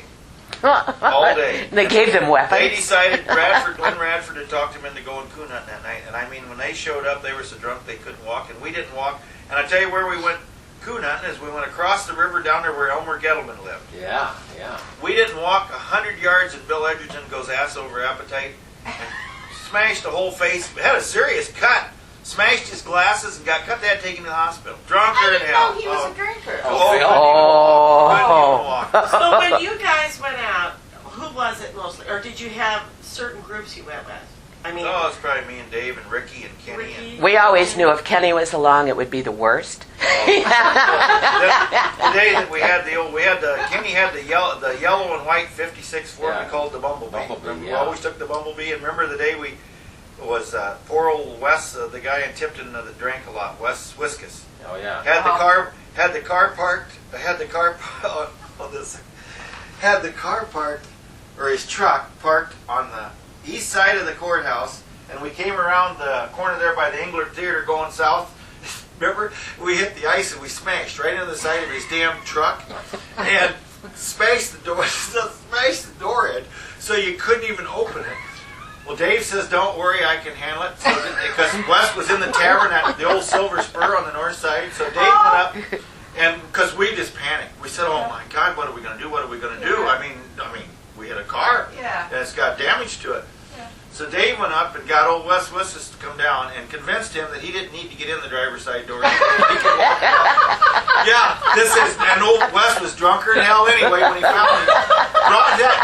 All day. They gave them They weapons. decided, Glenn Radford had talked him into going coon hunting that night. And I mean, when they showed up, they were so drunk they couldn't walk, and we didn't walk. And I tell you where we went coon hunting is we went across the river down there where Elmer Gettleman lived. Yeah, yeah. We didn't walk 100 yards, and Bill Edgerton goes ass over appetite and smashed the whole face. Had a serious cut. Smashed his glasses and got cut. They had to take him to the hospital. Drunker I than didn't hell. know he was a drinker. Oh, Bill? Oh. couldn't even walk. So when you guys went out, who was it mostly? Or did you have certain groups you went with? I mean, Oh, it's probably me and Dave and Ricky and Kenny. And Ricky? We always knew if Kenny was along, it would be the worst. the day that Kenny had the yellow and white 56 Ford Yeah. we called the Bumblebee. Bumblebee, Remember, yeah. We always took the Bumblebee, and remember the day was poor old Wes, the guy in Tipton that drank a lot, Wes Wiskus. Oh, yeah. Had the car parked. Had the car had the car parked, or his truck parked on the east side of the courthouse, and we came around the corner there by the Englert Theater going south. Remember, we hit the ice and we smashed right into the side of his damn truck, and smashed the door in, so you couldn't even open it. Well, Dave says, "Don't worry, I can handle it." So, because Wes was in the tavern at the old Silver Spur on the north side, so Dave went up, and because we just panicked, we said, "Oh my God, what are we going to do? What are we going to do?" I mean, we had a car, Yeah. and it's got damage to it. So Dave went up and got old Wes Wiskus to come down and convinced him that he didn't need to get in the driver's side door. He could walk out. Yeah, and old Wes was drunker than hell anyway when he found me. Brought that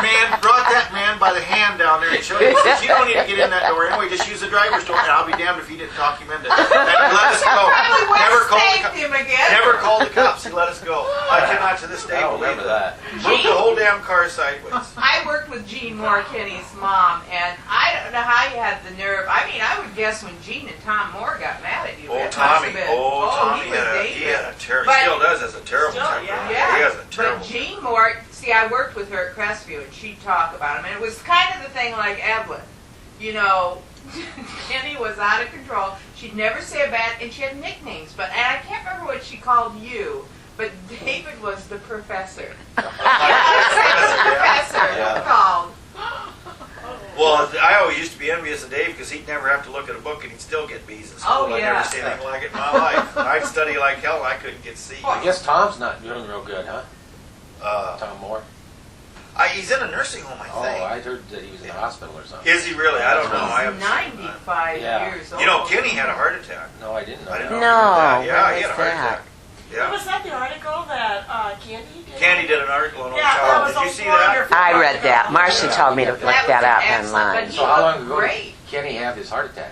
man by the hand down there and showed him. He says, "You don't need to get in that door anyway. Just use the driver's door." And I'll be damned if he didn't talk him into it. And let us go. Probably Never Wes called the thanked him again. Never called the cops. He let us go. I cannot to this day I don't believe remember that. that. Moved the whole damn car sideways. I worked with Jean Moore, Kenny's mom, and I don't know how you had the nerve. I mean, I would guess when Jean and Tom Moore got mad at you, Old it must Tommy. have been, Tommy he was he dangerous. had a terrible. But- Still does has a terrible Still, temper. yeah. He has a terrible. But Jean Moore, see, I worked with her at Crestview, and she'd talk about him, and it was kind of the thing like Evelyn. You know, Kenny was out of control. She'd never say a bad, and she had nicknames, and I can't remember what she called you, but David was the professor. Professor Yeah. called. Well, I always used to be envious of Dave because he'd never have to look at a book and he'd still get B's in school. Oh, I yeah. never seen anything like it in my life. And I'd study like hell and I couldn't get C's. I guess Tom's not doing real good, huh? Tom Moore. He's in a nursing home, I Oh, think. I heard that he was in the hospital or something. Is he really? I don't know. I He's haven't seen him. 95 Yeah. years old. You know, Kenny had a heart attack. No, I didn't know I didn't that. know. No, he had that. Yeah, what he had a was heart that? attack. What Yeah. was that the article that Candy did? Candy did an article on Old Yeah, that Child. was Did you a see that? wonderful I read that. Marcia told me to look That was that up excellent, online. but So how long looked ago great. did Kenny have his heart attack?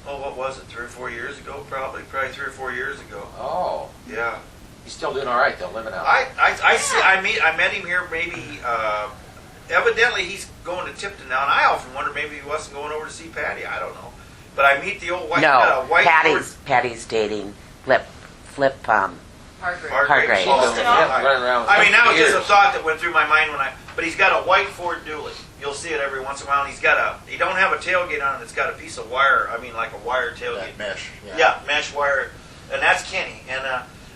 Oh, what was it? 3 or 4 years ago? Probably 3 or 4 years ago. Oh, Yeah. he's still doing all right though, living out. I met him here maybe. Evidently, he's going to Tipton now, and I often wonder maybe he wasn't going over to see Patty. I don't know, but I meet the old white. No, white Patty's dating Flip. Hargrave. Hargrave. She's Oh, been still? running around. I mean, that was years. just a thought that went through my mind but he's got a white Ford Dually. You'll see it every once in a while. And he don't have a tailgate on it. It's got a piece of wire. I mean, like a wire tailgate. That mesh. Yeah, mesh wire, and that's Kenny. And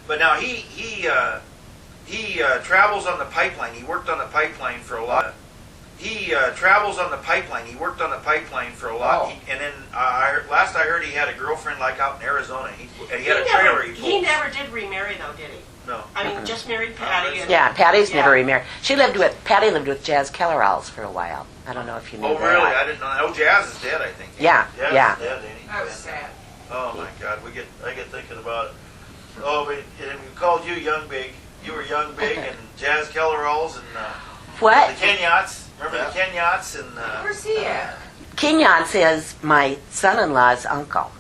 but now he travels on the pipeline. He worked on the pipeline for a lot. he travels on the pipeline. He worked on the pipeline for a lot. Oh. And then last I heard, he had a girlfriend like out in Arizona. And he had a trailer he He pulled. never did remarry though, did he? No. I mean, just married Patty. And, Yeah, Patty's never Yeah. remarried. Patty lived with Jazz Kellerals for a while. I don't know if you knew Oh, that. really? I didn't know that. Oh, Jazz is dead, I think. Yeah, Jazz yeah. is dead, ain't he? That was sad. Oh, my God. I get thinking about it. Oh, and we called you Young Big. You were Young Big and Jazz Kellerals and the What? Kenyats. Remember the Kenyats? And Where's he at? Kenyans is my son-in-law's uncle.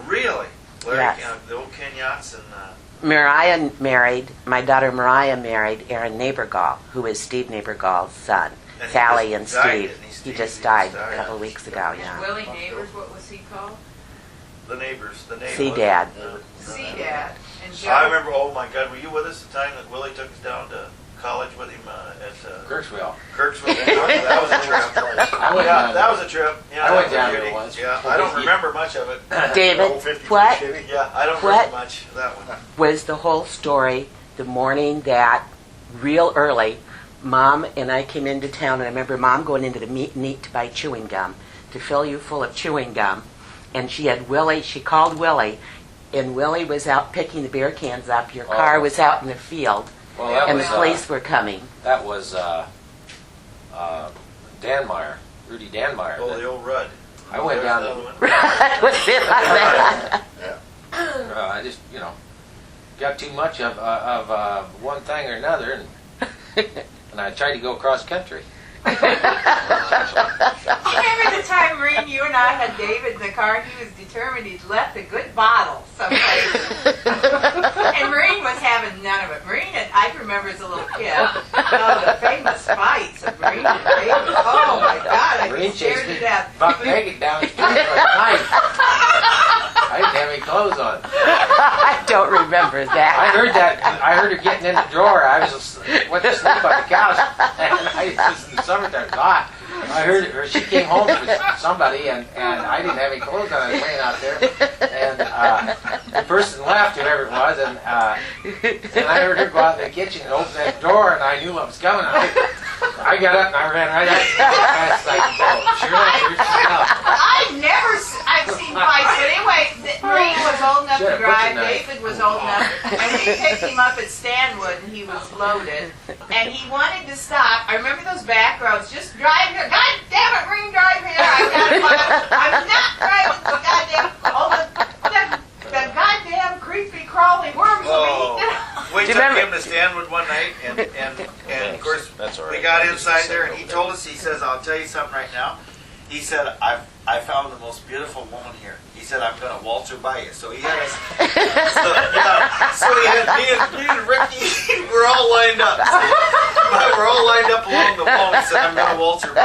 really? Larry, Yes. the old Kenyats and My daughter Mariah married Aaron Neighborgall, who is Steve Neighborgall's son. And he Sally just and died, Steve. didn't he, He Steve? just He died just died. a couple of weeks ago, And yeah. Willie Neighbors, what was he called? the neighbors. C-Dad. C-Dad. And Joe. I remember, oh my God, were you with us the time that Willie took us down to college with him at Kirksville. Kirksville? That was a trip. I went Yeah, down that was a trip. Yeah, I that went was a down there beauty. once. Yeah, I don't remember much of it. David, Old 52 what Chevy. Yeah, I don't What? remember much of that one. was the whole story the morning that, real early, Mom and I came into town, and I remember Mom going into the meat and eat to buy chewing gum, to fill you full of chewing gum, and she called Willie, and Willie was out picking the beer cans up, your car Oh. was out in the field, Well, that and was the police were coming. that was Danmeyer, Rudy Danmeyer. Oh, the old Rudd. I went There's down another to- one. Was it like that? I just got too much of one thing or another, and I tried to go cross country. Remember the time, Maureen, you and I had David in the car, and he was determined he'd left a good bottle someplace. And Maureen was having none of it. Maureen, I can remember as a little kid, the famous fights of Maureen and David. Oh my God, I Marine was scared chased to me, death. buck naked down the street with a knife. I didn't have any clothes on. I don't remember I that. heard that. I heard her getting in the drawer. I went to sleep on the couch, and it was in the summertime. It was hot. I heard her. She came home with somebody, and I didn't have any clothes on. I was laying out there, and the person left, whoever it was, and I heard her go out in the kitchen and open that door, and I knew what was coming. I got up and I ran right out as fast as I could go. Sure enough, here she comes. I've seen fights, but anyway, Maureen was old enough to Should've put drive, your knife. David was old enough, and we picked him up at Stanwood, and he was loaded, and he wanted to stop. I remember those back roads, just drive here. God damn it, Maureen, drive here. I'm not driving, goddamn, the goddamn creepy, crawly worms Oh, meat. we Do you took remember- him to Stanwood one night, and of course, That's all right. we got inside there, and he told us, he says, I'll tell you something right now. He said, I found the most beautiful woman here. He said, I'm going to waltz her by you. So he had us, so he had me and Ricky, we're all lined up. We're all lined up along the wall. He said, I'm going to waltz her by.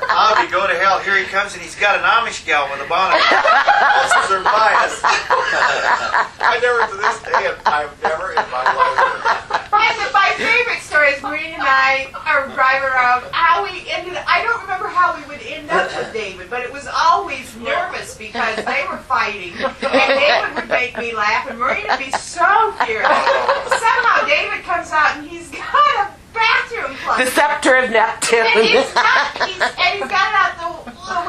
Avi, go to hell. Here he comes, and he's got an Amish gal with a bonnet. Waltzes her by us. I never, to this day, I've never in my life heard that. And my favorite story is Maureen and I are driving around. How we ended, I don't remember how we would end up with David, but it was always nervous because they were fighting. And David would make me laugh, and Maureen would be so furious. Somehow David comes out and he's got a bathroom The plunger. scepter of And Neptune. he's got it out the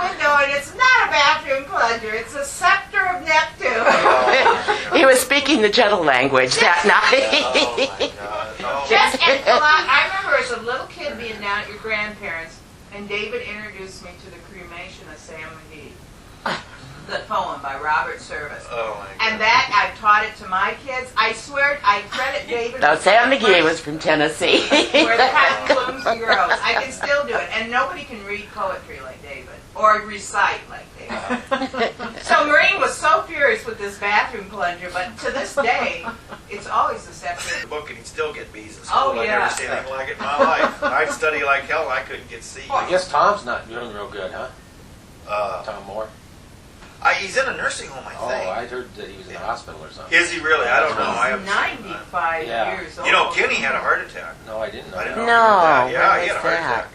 window, and it's not a bathroom plunger, it's a scepter of Neptune. He was speaking the gentle language that Oh, night. my God. Oh. Just and I remember as a little kid being down at your grandparents, and David introduced me to the cremation of Sam McGee, the poem by Robert Service. Oh, my God. And that I've taught it to my kids. I swear I credit David. No, with Sam the McGee first was from Tennessee. where the cotton blooms and grows. I can still do it, and nobody can read poetry like David or recite like David. So Maureen was so furious with this bathroom plunger, but to this day, it's always the scepter. The book and he'd still get B's in school. Oh, I've yeah. never seen anything like it in my life. I'd study like hell and I couldn't get C's. I guess Tom's not doing real good, huh? Tom Moore. He's in a nursing home, I Oh, think. I heard that he was in the hospital or something. Is he really? I don't know. I haven't He's seen him. 95 Yeah. years old. You know, Kenny had a heart attack. No, I didn't know I didn't that. know. No, he had that. Yeah, when he had a was heart that? attack.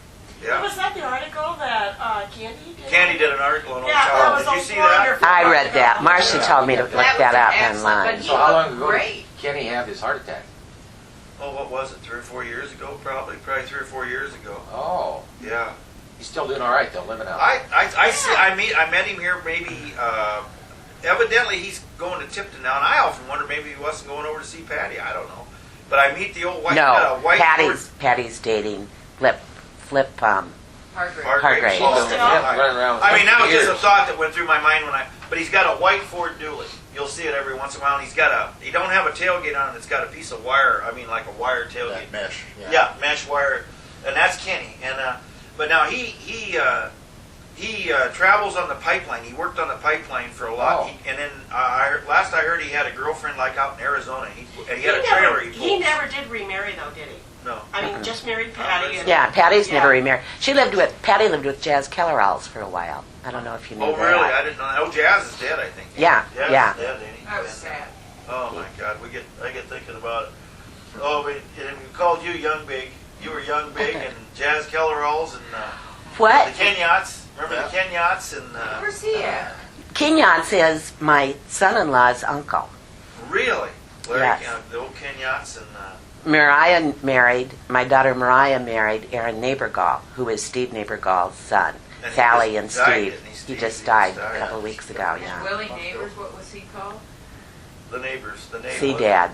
Yeah. Was that the article that Candy did? Candy did an article on Old Yeah, that Child. was Did you all see that? wonderful. I read that. Marcia told me to look That was that up excellent, online. but So how long looked ago great. did Kenny have his heart attack? Oh, what was it? 3 or 4 years ago? Probably 3 or 4 years ago. Oh, Yeah. Yeah. He's still doing all right though, living out. I met him here maybe. Evidently, he's going to Tipton now, and I often wonder maybe he wasn't going over to see Patty. I don't know. But I meet the old white. No, white Patty's dating Flip. Hargrave. Hargrave. Oh, Still? yeah. Running around with I mean, that was just a years. thought that went through my mind but he's got a white Ford Dually. You'll see it every once in a while. And he don't have a tailgate on it. It's got a piece of wire. I mean, like a wire tailgate. That mesh. Yeah, mesh wire, and that's Kenny. And but now he travels on the pipeline. He worked on the pipeline for a lot. Oh. And then last I heard, he had a girlfriend like out in Arizona. And he had a trailer. He never did remarry though, did he? No. I mean, just married Patty. And, Yeah, Patty's Yeah. never remarried. Patty lived with Jazz Kellerals for a while. I don't know if you knew Oh, that. really? I didn't know that. Oh, Jazz is dead, I think. Yeah, Jazz yeah. is dead, ain't he? That was sad. Oh my God, I get thinking about it. Oh, and we called you Young Big. You were Young Big and Jazz Kellerals and What? the Kenyats. Remember the Kenyats and Where's he at? Kenyon is my son-in-law's uncle. really, Larry, Yes. the old Kenyats and My daughter Mariah married Aaron Neighborgall, who is Steve Neighborgall's son. And he Sally just and died, Steve. didn't he, He Steve? just He died just a died. couple of weeks ago, And yeah. Willie Neighbors, what was he called? the neighbors. See, Dad.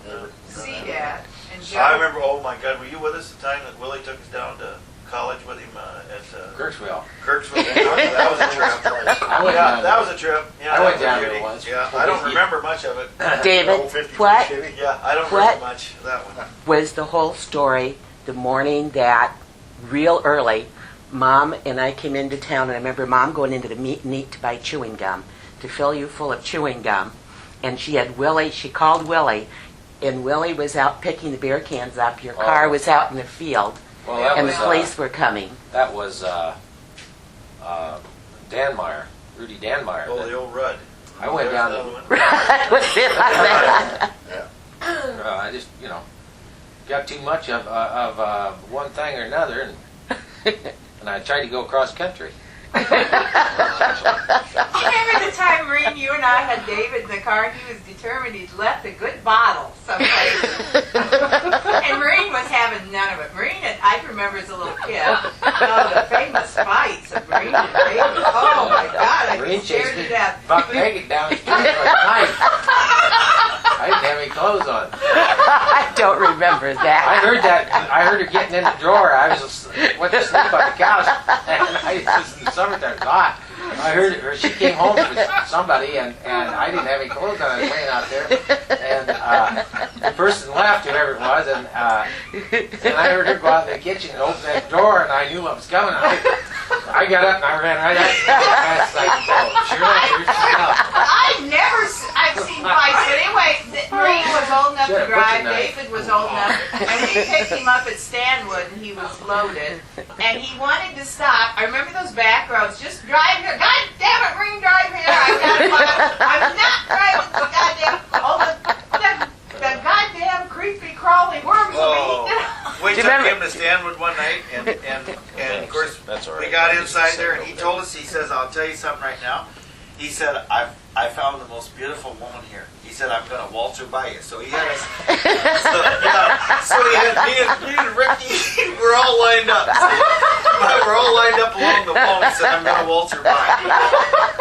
C-Dad. And Joe. I remember. Oh my God, were you with us the time that Willie took us down to college with him at Kirksville. Kirksville? That was a trip. I went Yeah, down that was a trip. Yeah, I that went was a down beauty. there once. Yeah, I don't remember much of it. David, Old 53 what Chevy. Yeah, I don't What? remember much of that one. was the whole story the morning that, real early, Mom and I came into town, and I remember Mom going into the meat and eat to buy chewing gum, to fill you full of chewing gum, and she called Willie, and Willie was out picking the beer cans up, your car Oh. was out in the field, Well, that and was the police were coming. that was Danmeyer, Rudy Danmeyer. Oh, the old Rudd. I went There's down another to- one. Was it like that? I just got too much of one thing or another, and I tried to go cross country. Remember the time, Maureen, you and I had David in the car, and he was determined he'd left a good bottle someplace. And Maureen was having none of it. Maureen, I can remember as a little kid, the famous fights of Maureen and David. Oh my God, I Marine was scared chased to me death. buck naked down the street with a knife. I didn't have any clothes on. I don't remember that. I heard that. I heard her getting in the drawer. I went to sleep on the couch, and it was in the summertime. It was hot. I heard her. She came home with somebody, and I didn't have any clothes on. I was laying out there, and the person left, whoever it was, and I heard her go out in the kitchen and open that drawer, and I knew what was coming. I got up and I ran right out as fast as I could go. Sure enough. I've seen fights, but anyway, Maureen was old enough Should've to put drive. your knife. David was old enough, and we picked him up at Stanwood, and he was loaded, and he wanted to stop. I remember those back roads. Just drive here. God damn it, Maureen, drive here. I'm not driving the goddamn. The goddamn creepy crawly worms will be eating. We Do you took remember- him to Stanwood one night, and of course That's all right. we got inside there, and he told us. He says, "I'll tell you something right now." He said, I found the most beautiful woman here. He said, I'm going to waltz her by you. So he had us. So he had me and Ricky. We're all lined up. We're all lined up along the wall. He said, I'm going to waltz her by.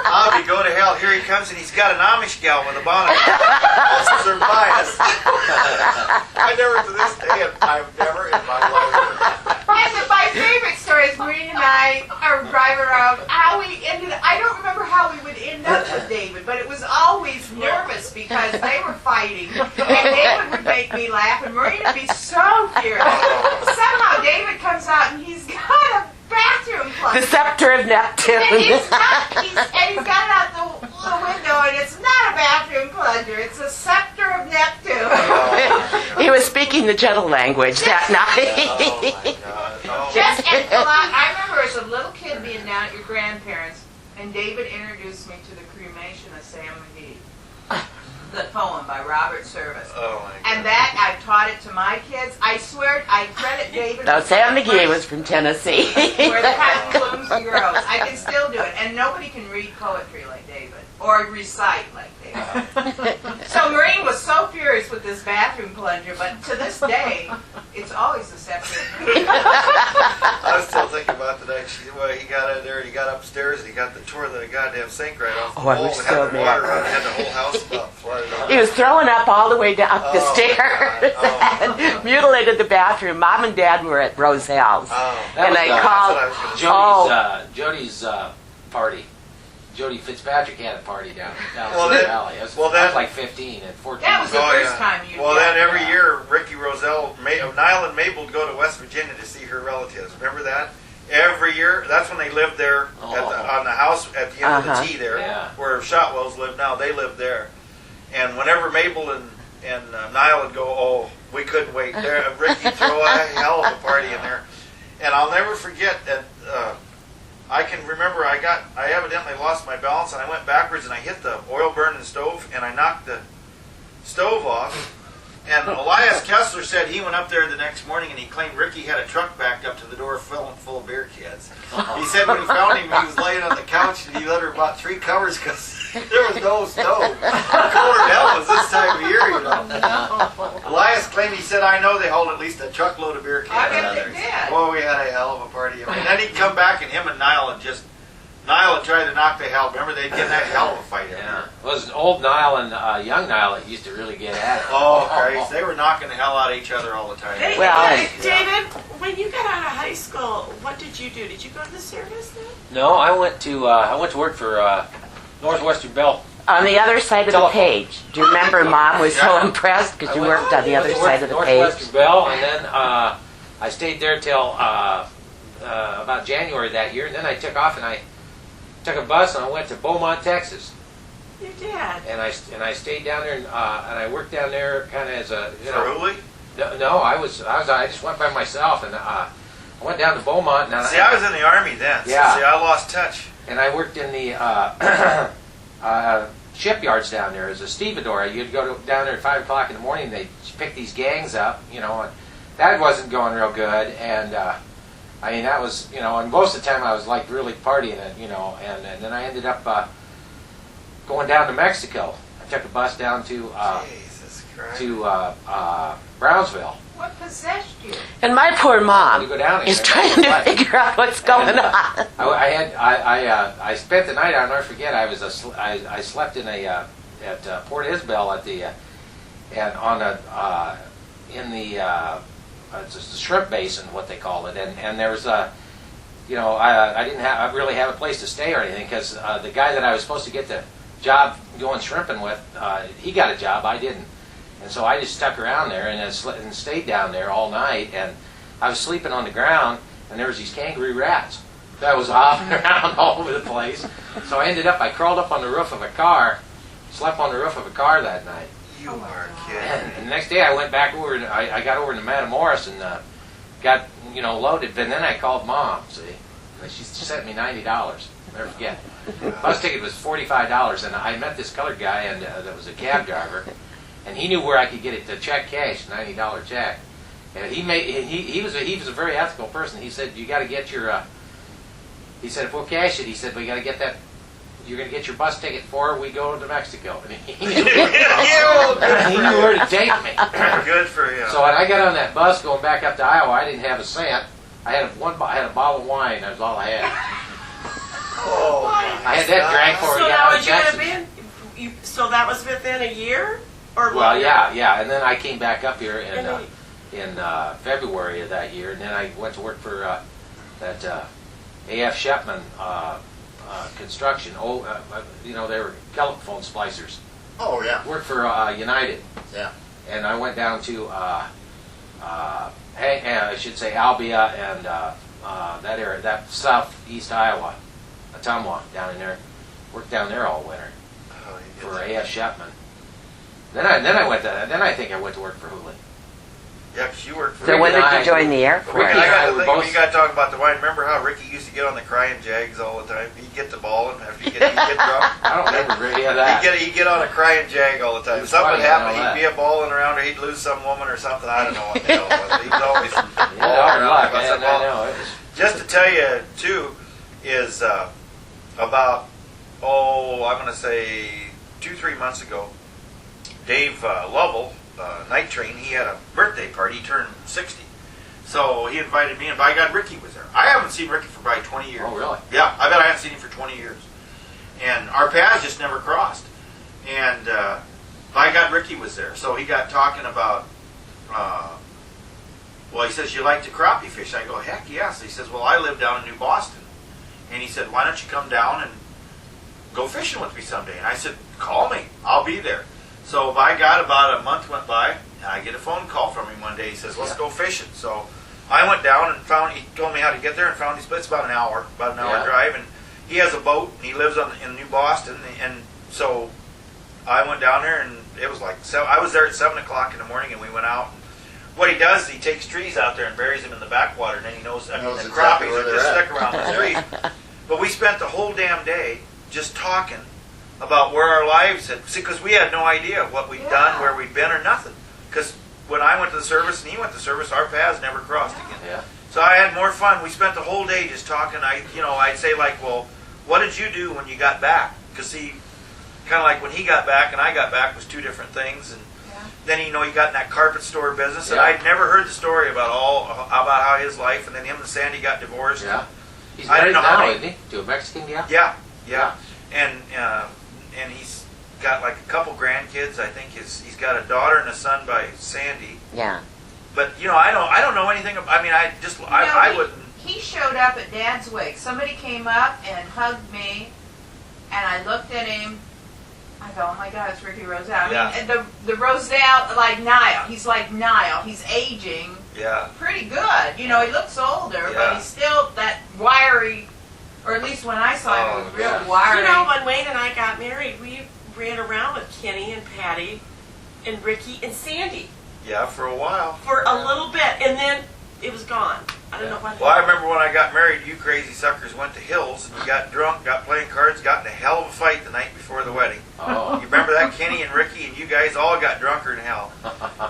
I'll be go to hell. Here he comes, and he's got an Amish gal with a bonnet. Waltzes her by us. I never, to this day, I've never in my life. And my favorite story is Maureen and I are driving around. How we ended up, I don't remember how we would end up with David, but it was always nervous because they were fighting. And David would make me laugh, and Maureen would be so furious. Somehow David comes out and he's got a bathroom The plug. Scepter of Neptune. And he's got it out the window, and it's not a bathroom plunger. It's a scepter of Neptune. He was speaking the gentle language that night. Oh my God. Oh. Just and I remember as a little kid being down at your grandparents, and David introduced me to the cremation of Sam McGee, the poem by Robert Service. Oh my God. And that I've taught it to my kids. I swear I credit David. No, with Sam the McGee first was from Tennessee. Where the cotton blooms and grows. I can still do it, and nobody can read poetry like David or recite like David. So Maureen was so furious with this bathroom plunger, but to this day, it's always the scepter. I was still thinking about today. well, he got in there, he got upstairs, and he got the tore the goddamn sink right off the Oh, I pole was and so had the water mad. running, had the whole house flooded over. He was throwing up all the way down up the Oh, stairs God. and mutilated the bathroom. Mom and Dad were at Roselle's. Oh, That And was, I that's called. what I was gonna say. Jody's party. Jody Fitzpatrick had a party down in Well, the then- valley. I was, well, I was then- like 15 and 14. That was the Oh, first yeah. time you. Well, then every Yeah. year, Ricky Roselle, Niall and Mabel would go to West Virginia to see her relatives. Remember that? Every year, that's when they lived there on the house at the end of Uh-huh. the T there, Yeah. where Shotwells live now. They lived there, and whenever Mabel and Niall would go, oh, we couldn't wait. There, Ricky throw a hell of a party in there, and I'll never forget that. I can remember I evidently lost my balance and I went backwards and I hit the oil burning stove and I knocked the stove off. And Elias Kessler said he went up there the next morning and he claimed Ricky had a truck backed up to the door full of beer cans. He said when he found him, he was laying on the couch and he let her about 3 covers because there was no stove. How cold or hell was this time of year, you know? Elias claimed, he said, I know they hold at least a truckload of beer cans I bet out they there. did. Boy, we had a hell of a party. And then he'd come back and him and Niall would try to knock the hell. Remember, they'd get in that hell of a fight. Yeah. Well, it was old Nile and young Nile that used to really get at it. Oh, Christ. They were knocking the hell out of each other all the time. Hey, Well, hey, David, when you got out of high school, what did you do? Did you go to the service then? No, I went to work for Northwestern Bell. On the other side of the Telephone. page. Do you remember Mom was so impressed because you worked on the other side of the page? Northwestern Bell, and then I stayed there till about January that year, and then I took off and I took a bus and I went to Beaumont, Texas, Your did. and I stayed down there and I worked down there kind of as a Truly? no, I just went by myself and I went down to Beaumont and See, I was in the Army then. So, Yeah. see, I lost touch. and I worked in the shipyards down there as a stevedore. You'd go down there at 5 o'clock in the morning. They'd pick these gangs up, and that wasn't going real good. And I mean, that was, and most of the time I was like really partying it, and then I ended up going down to Mexico. I took a bus down to Jesus Christ. Brownsville. What possessed you? And my poor To mom go down there. is trying to figure out what's going And, on. I spent the night. I'll never forget. I slept in at Port Isabel at the and on a in the it's just the shrimp basin, what they call it, and there was I didn't really have a place to stay or anything because the guy that I was supposed to get the job going shrimping with, he got a job, I didn't. And so I just stuck around there and stayed down there all night. And I was sleeping on the ground, and there was these kangaroo rats that was hopping around all over the place. So I crawled up on the roof of a car, slept on the roof of a car that night. You are kidding. And the next day I went back over, and I got over to Matamoros and got loaded. But then I called Mom, see, and she sent me $90. Never forget. Bus ticket was $45, and I met this colored guy, and that was a cab driver. And he knew where I could get it to check cash, $90 check. And he was a very ethical person. He said, you got to get your, he said, if we'll cash it, he said, we got to get that, you're going to get your bus ticket before we go to Mexico. And he knew where to take me. Good for you. So when I got on that bus going back up to Iowa, I didn't have a cent. I had a bottle of wine. That was all I had. Oh, I had that drank before we So got now out would of you have Texas. been? So that was within a year, or Well, longer? yeah, and then I came back up here And in February of that year, and then I went to work for that A.F. Shepman Construction. They were telephone splicers. Oh, yeah. Worked for United. Yeah. And I went down to I should say Albia and that area, that southeast Iowa, Ottumwa, down in there. Worked down there all winter Oh, you for did. A.F. Shepman. Then I think I went to work for Hula. Yeah, because you worked for So when did I- you join the Air Ricky, Force? I got I to were think, both- you got to talk about the wine. Remember how Ricky used to get on the crying Jags all the time? He'd get the ball, and after he'd get drunk. I don't remember any of that. He'd get on a crying Jag all the time. He was Something funny, I happened, know he'd be a balling around, or he'd lose some woman or something. I don't know what the hell it was. He was always balling Yeah, around. luck, I said, man, well, I know. It was, just to tell you, too, is about, I'm going to say 2-3 months ago, Dave Lovell, Night Train, he had a birthday party. He turned 60. So he invited me, and by God, Ricky was there. I haven't seen Ricky for probably 20 years. Oh, really? Yeah, I bet I haven't seen him for 20 years. And our paths just never crossed. And by God, Ricky was there. So he got talking about, well, he says, you like to crappie fish? I go, heck yes. He says, well, I live down in New Boston. And he said, why don't you come down and go fishing with me someday? And I said, call me. I'll be there. So by God, about a month went by, and I get a phone call from him one day. He says, let's go fishing. So I went down and he told me how to get there and found it's about an hour drive. And he has a boat, and he lives in New Boston. And so I went down there, and it was like, I was there at 7 o'clock in the morning, and we went out. And what he does is he takes trees out there and buries them in the backwater, and then he knows, the exactly crappies where are they're just at. stuck around the trees. But we spent the whole damn day just talking about where our lives had, because we had no idea what we'd done, where we'd been, or nothing. Because when I went to the service and he went to service, our paths never crossed again. Yeah. So I had more fun. We spent the whole day just talking. I'd say like, well, what did you do when you got back? Because he, kind of like when he got back and I got back was two different things. And then he got in that carpet store business, and I'd never heard the story about how his life, and then him and Sandy got divorced. Yeah. He's I didn't married know how now, many- isn't he? To a Mexican gal? Yeah. And he's got like a couple grandkids. I think he's got a daughter and a son by Sandy. Yeah. But I don't know anything. I wouldn't. He showed up at Dad's wake. Somebody came up and hugged me, and I looked at him. I go, oh my God, it's Ricky Roselle. I mean, and the Roselle, like Niall. He's like Niall. He's aging Yeah. pretty good. He looks older, Yeah. but he's still that wiry, or at least when I saw him, he was real yeah. wiry. When Wayne and I got married, we ran around with Kenny and Patty and Ricky and Sandy Yeah, for a while. for a little bit, and then it was gone. I don't know what Well, I happened. remember when I got married, you crazy suckers went to Hills and you got drunk, got playing cards, got in a hell of a fight the night before the wedding. Oh. You remember that? Kenny and Ricky and you guys all got drunker than hell.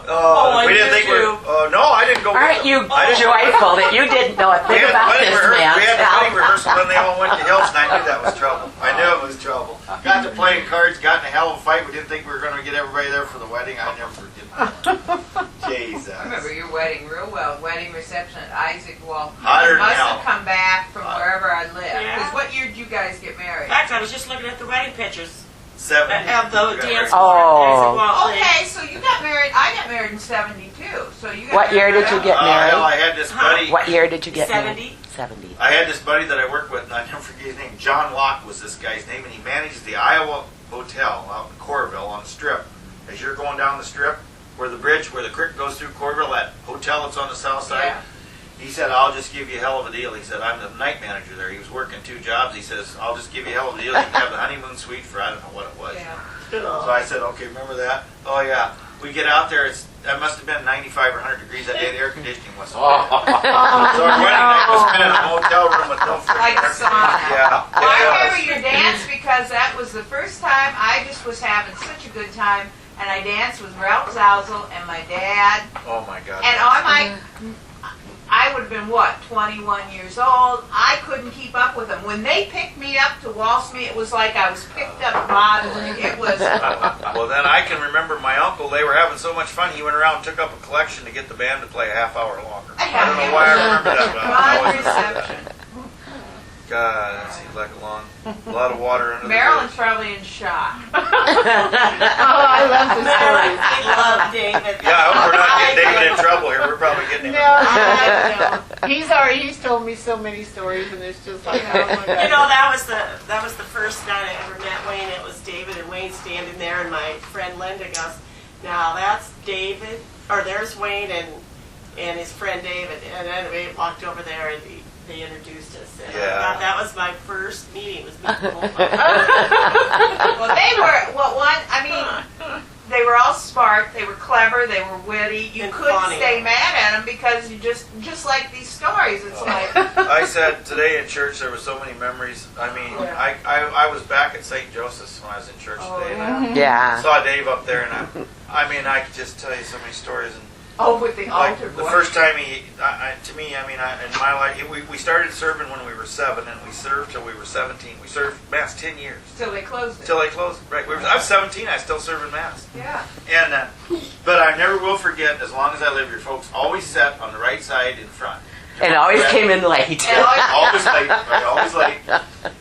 Oh, we I didn't did think we were. too. No, I didn't go. Aren't with you them. I didn't go with them. joyful that you didn't know a We thing had, about wedding this rehearsal, man? we had the wedding rehearsal, and they all went to Hills, and I knew that was trouble. I knew it was trouble. Got to playing cards, got in a hell of a fight. We didn't think we were going to get everybody there for the wedding. I never forget that. Jesus. I remember your wedding real well. Wedding reception at Isaac Wall. Hotter You than must hell. have come back from wherever I lived. Yeah. Because what year did you guys get married? In fact, I was just looking at the wedding pictures 70. of the dance Oh. floor. Okay, so you got married. I got married in '72. So you got What year married did you right get after. married? Hell, I had this buddy. What year did you get 70. married? 70. I had this buddy that I worked with, and I never forget his name. John Locke was this guy's name, and he manages the Iowa Hotel out in Corville on the Strip. As you're going down the Strip, where the bridge, where the creek goes through Corville, that hotel that's on the south side. Yeah. He said, I'll just give you a hell of a deal. He said, I'm the night manager there. He was working 2 jobs. He says, I'll just give you a hell of a deal. You can have the honeymoon suite for I don't know what it was. Yeah. So I said, okay, remember that? Oh, yeah. We get out there, that must have been 95 or 100 degrees that day. The air conditioning wasn't on. So our wedding night was spent in a motel room with no freaking Like a air sauna. conditioning. Yeah. Well, I It remember was. your dance because that was the first time I just was having such a good time, and I danced with Ralph Zausel and my dad, Oh, my God. and I would have been, 21 years old. I couldn't keep up with them. When they picked me up to waltz me, it was like I was picked up modeling. It was, Well, then I can remember my uncle, they were having so much fun, he went around and took up a collection to get the band to play a half hour longer. I don't know why I remember that, but I fun always remember that. reception. God, that seems like a lot of water under Marilyn's the probably in shock. Oh, I love the stories. I love David. bridge. Yeah, I hope we're not getting David in trouble here. We're probably getting him in No, trouble. I know. He's told me so many stories, and it's just like, oh my God. You know, that was the first night I ever met Wayne. It was David and Wayne standing there, and my friend Linda goes, "Now that's David, or there's Wayne and his friend David." And then we walked over there, and they introduced us. And Yeah. I thought that was my first meeting. Was meeting the whole Well, they were all smart, they were clever, they were witty. You And couldn't funny. stay mad at them because you just like these stories. It's like, I said today in church there were so many memories. I mean, Yeah. I was back at St. Joseph's when I was in church Oh, today. yeah. And I Yeah. saw Dave up there, and I mean, I could just tell you so many stories. And Oh, with the Like, altar the boy. first time to me, I mean, in my life, we started serving when we were 7, and we served till we were 17. We served Mass 10 years. Till they closed it. Till they closed. Right. I was 17, I still serving Mass. Yeah. And, but I never will forget, as long as I live here, folks always sat on the right side in front. And always came in late. And I- Always late, right, always late.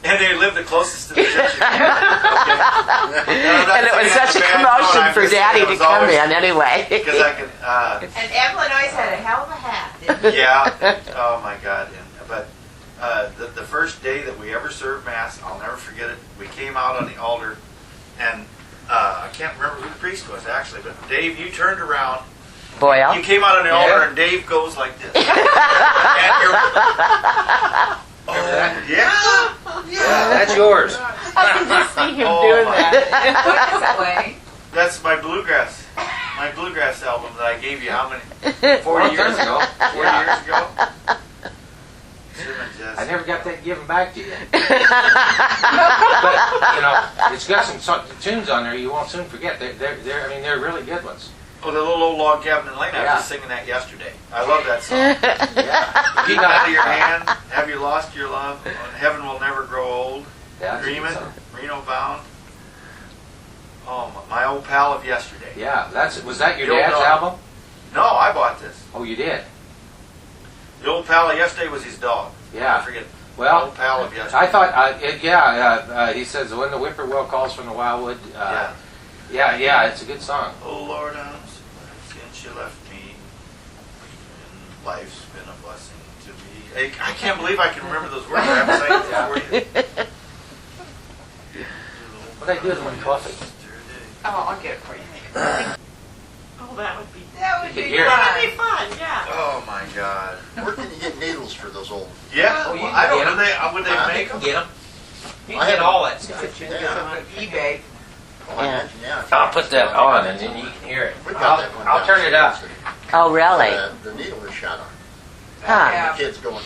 And they lived the closest to the church. And it was such a commotion for Daddy to come in anyway. Because I could, And Evelyn always had a hell of a hat. Didn't she? yeah. Oh my God. But the first day that we ever served Mass, I'll never forget it. We came out on the altar, and I can't remember who the priest was actually, but Dave, you turned around. Boyle. You came out on the altar, and Dave goes like this. And you're- Remember that? yeah. Yeah, that's yours. I can just see him Oh, doing my- that. What is it, Wayne? That's my bluegrass album that I gave you how many? 40 years ago. 40 years ago. Just- I never got that given back to you. But, it's got some tunes on there you won't soon forget. They're really good ones. Oh, the little old log cabin in Lane. I was Yeah. just singing that yesterday. I love that song. Yeah. Keep out of your hand. Have you lost your love? Heaven will never grow old. That's a good Dreamin', song. Reno bound. Oh, my old pal of yesterday. Yeah, was that your The old dad's dog. album? No, I bought this. Oh, you did? The old pal of yesterday was his dog. I Yeah. forget. Well, old pal of yesterday. I thought, he says, when the whippoorwill calls from the wildwood. Yeah, it's a good song. Oh Lord, I'm so glad since you left me, and life's been a blessing to me. I can't believe I can remember those words. I haven't sang it for you. What I do with my coffee? Oh, I'll get it for you. Oh, that would be That would You be can hear it. that'd be fun. fun. Yeah. Oh my God. Where can you get needles for those old? Yeah, Oh, you well, can I don't get know. 'em. Would they make them? Get them. You I can get haven't- all that stuff. Yeah. eBay. Oh, I imagine, yeah. I'll put that on and then you can hear it. We got that one I'll down turn it up. Oh, really? The needle was shot on. Huh. Yeah. The kids going,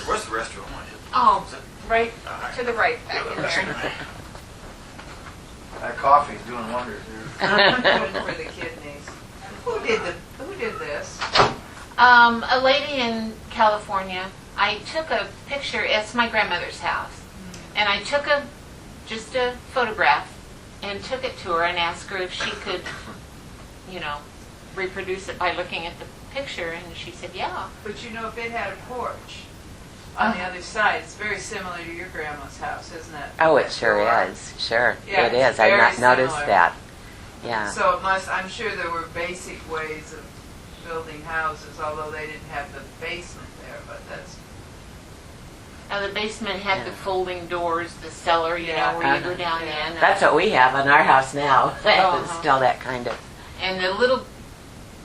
Where's the restroom? Oh, right to the right back in there. That coffee's doing wonders here. Good for the kidneys. Who did this? A lady in California. I took a picture. It's my grandmother's house, and I took just a photograph and took it to her and asked her if she could, reproduce it by looking at the picture, and she said, yeah. But if it had a porch on the other side, it's very similar to your grandma's house, isn't it? Oh, it That sure door. is. Sure, Yeah, it it's is. I very not noticed similar. that. Yeah. So I'm sure there were basic ways of building houses, although they didn't have the basement there, but that's, The basement had Yeah. the folding doors, the cellar, Yeah. where you go Uh-huh. down Yeah. in. That's what we have in our house now. It's Uh-huh. still that kind of. And the little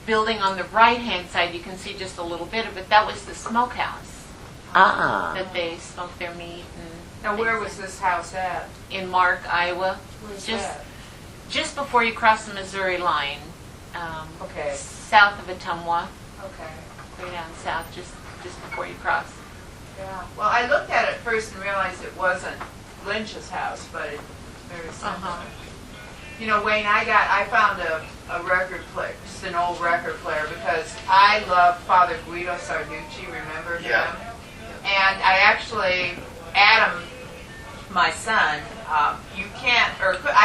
building on the right-hand side, you can see just a little bit of it. That was the smokehouse that they smoked their meat. now where was this house at? In Mark, Iowa, Where's Just- that? just before you cross the Missouri line, Okay, south of Ottumwa, okay. way down south, just before you cross. Yeah. Well, I looked at it first and realized it wasn't Lynch's house, but it's very similar. Wayne, I found a record player, just an old record player, because I love Father Guido Sarducci, remember him? Yeah. And I actually, Adam, my son, I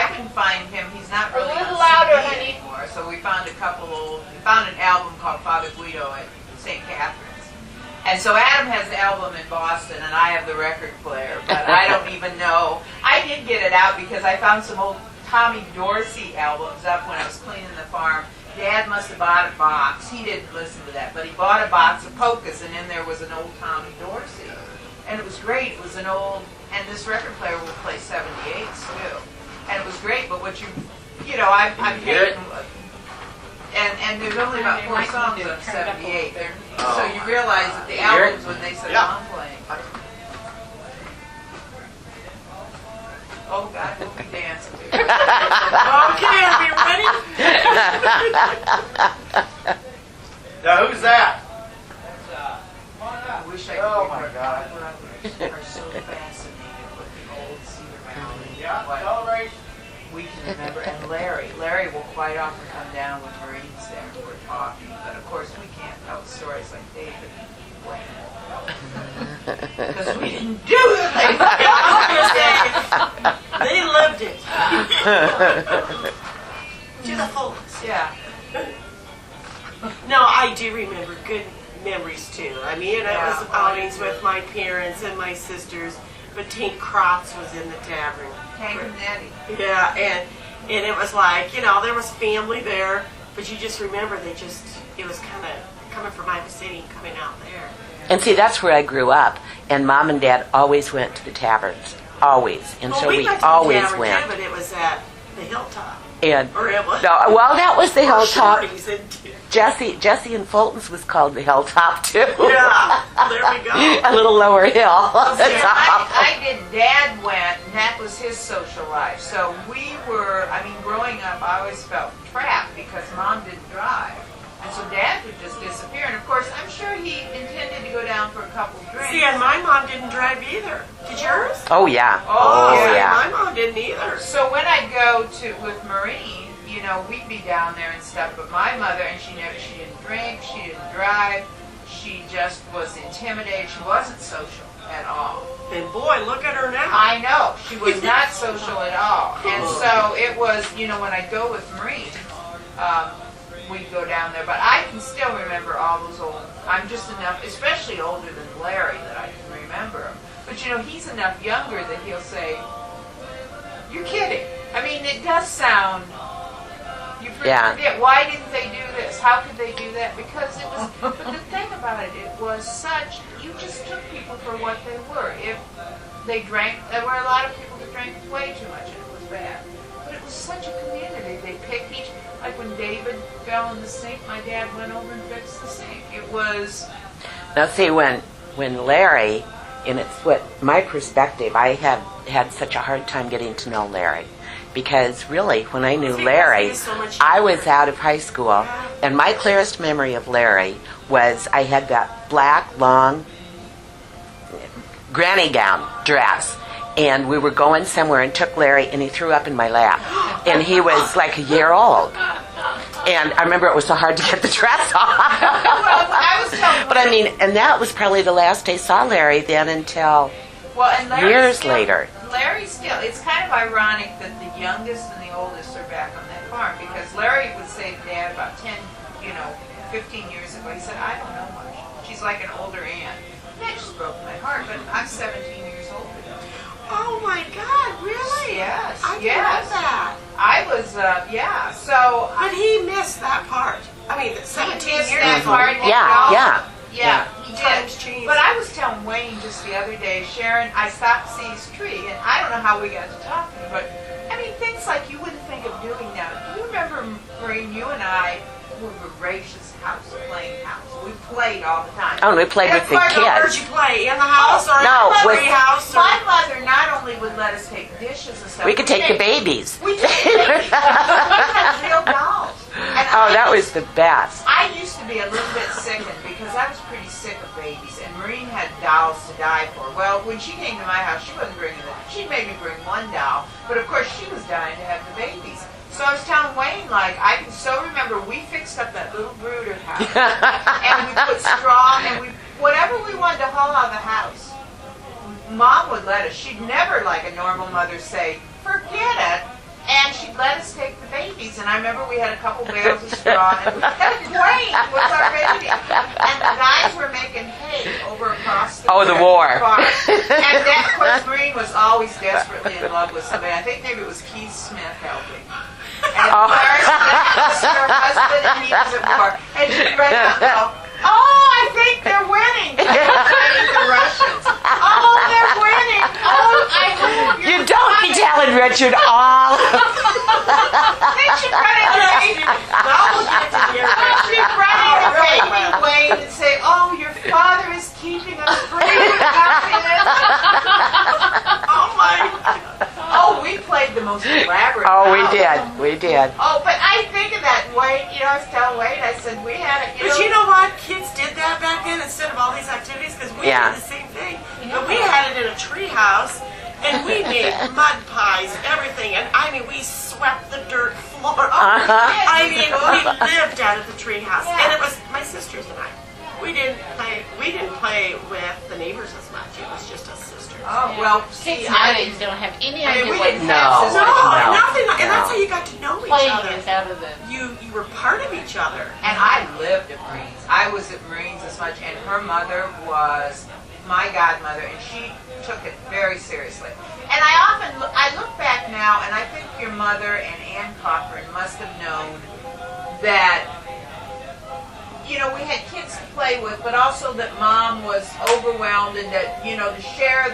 couldn't find him, he's not really A little on louder, CD honey. anymore, so we found we found an album called Father Guido at St. Catherine's. And so Adam has the album in Boston, and I have the record player, but I don't even know. I did get it out because I found some old Tommy Dorsey albums up when I was cleaning the farm. Dad must have bought a box. He didn't listen to that, but he bought a box of polkas, and in there was an old Tommy Dorsey. And it was great. It was an old, and this record player will play 78s too. And it was great, but I'm hear it? taking, and there's only about They 4 might songs need to on turn it up a 78. little So you realize that the You hear it? albums, when they said Yeah. long playing. Oh God, we'll be dancing. Okay, are we ready? Now, who's that? I wish I could. Oh, my God. My brothers are so fascinated with the old Cedar Valley. Yeah, What celebration. we can remember. And Larry will quite often come down with Marines there. We're coffee. But of course, we can't tell stories like David and Wayne. Because we didn't do it. They lived it. To the fullest. Yeah. No, I do remember good memories too. I mean, it was outings with my parents and my sisters, but Tank Crotts was in the tavern. Hank and Nettie. Yeah, and it was like, there was family there, but you just remember it was kind of coming from Iowa City and coming out there. And see, that's where I grew up. And Mom and Dad always went to the taverns. Always. And so we went to the always tavern went. Too, but it was at the Hilltop. And Or it was. no, well, that was the Hilltop. Shorty's and- Jesse and Fulton's was called the Hilltop too. Yeah, there we go. A little lower hill. See, I did. Dad went, and that was his social life. So we were. I mean, growing up, I always felt trapped because Mom didn't drive, and so Dad would just disappear. And of course, I'm sure he intended to go down for a couple drinks. See, and my mom didn't drive either. Did yours? Oh yeah. Oh, yeah. My mom didn't either. So when I'd go with Maureen, we'd be down there and stuff, but my mother, and she didn't drink, she didn't drive, she just was intimidated, she wasn't social at all. And boy, look at her now. I know, she was not social at all. And so it was, when I'd go with Maureen, we'd go down there, but I can still remember all those I'm just enough, especially older than Larry, that I can remember him. But he's enough younger that he'll say, "You're kidding." I mean, it does sound... You forget, why didn't they do this? How could they do that? Because it was, but the thing about it was such, you just took people for what they were. If they drank, there were a lot of people that drank way too much and it was bad. But it was such a community. They picked like when David fell in the sink, my dad went over and fixed the sink. It was... Now see, when Larry, and it's what my perspective, I have had such a hard time getting to know Larry. Because really, when I knew Larry, I was out of high school, and my clearest memory of Larry was I had that black, long granny gown dress, and we were going somewhere and took Larry, and he threw up in my lap. And he was like a year old. And I remember it was so hard to get the dress off. But I mean, and that was probably the last I saw Larry then until years later. Larry still, it's kind of ironic that the youngest and the oldest are back on that farm, because Larry would say to Dad about 10, 15 years ago, he said, "I don't know much. She's like an older aunt." That just broke my heart, but I'm 17 years older than her. Oh my God, really? Yes, I didn't know that. I was, so... But he missed that part. I mean, the 17 years that ago. part. Yeah. He Times did. changed. But I was telling Wayne just the other day, Sharon, I stopped to see his tree, and I don't know how we got to talking, but I mean, things like you wouldn't think of doing now. Do you remember, Maureen, you and I were voracious playing house. We played all the time. Oh, and we played with the Where'd kids. you play? In the house or No, in the with- house? Or... My mother not only would let us take dishes and stuff. We could take the babies. We took babies. We had real dolls. And That was the best. I used to be a little bit sickened because I was pretty sick of babies, and Maureen had dolls to die for. Well, when she came to my house, she wasn't bringing them. She made me bring one doll, but of course she was dying to have the babies. So I was telling Wayne, I can still remember we fixed up that little brooder house, and we put straw, and whatever we wanted to haul out of the house, Mom would let us. She'd never, like a normal mother, say, "Forget it." And she'd let us take the babies. And I remember we had a couple bales of straw, and we had Wayne was our baby. And the guys were making hay over across the war. farm. And then, of course, Maureen was always desperately in love with somebody. I think maybe it was Keith Smith helping. And Clarice was her husband, and he was at war. And she'd run out and go, "Oh, I think they're winning." The Russians. "Oh, they're winning. Oh, I hope You don't be telling Richard all. Then she'd run into baby. She'd run into baby Wayne and say, "Oh, your father is keeping us free with happiness." Oh my! Oh, we played the most elaborate. Oh, we house. did. Oh, but I think of that, Wayne. I was telling Wayne, I said we had it. But you know what? Kids did that back then instead of all these activities because we did the same thing. But we had it in a tree house, And we made mud pies, everything, and I mean, we swept the dirt floor. I mean, we lived out of the treehouse, and it was my sisters and I. We didn't play with the neighbors as much. It was just us sisters. Oh, well, Kids see, nowadays don't have any idea we what didn't No. have No, sisters. nothing. And that's how you got to know each playing other. is out of the. You were part of each other. And I lived at Marines. I was at Marines as much, and her mother was my godmother, and she took it very seriously. And I look back now, and I think your mother and Ann Cochran must have known that, you know, we had kids to play with, but also that Mom was overwhelmed, and that, you know, to share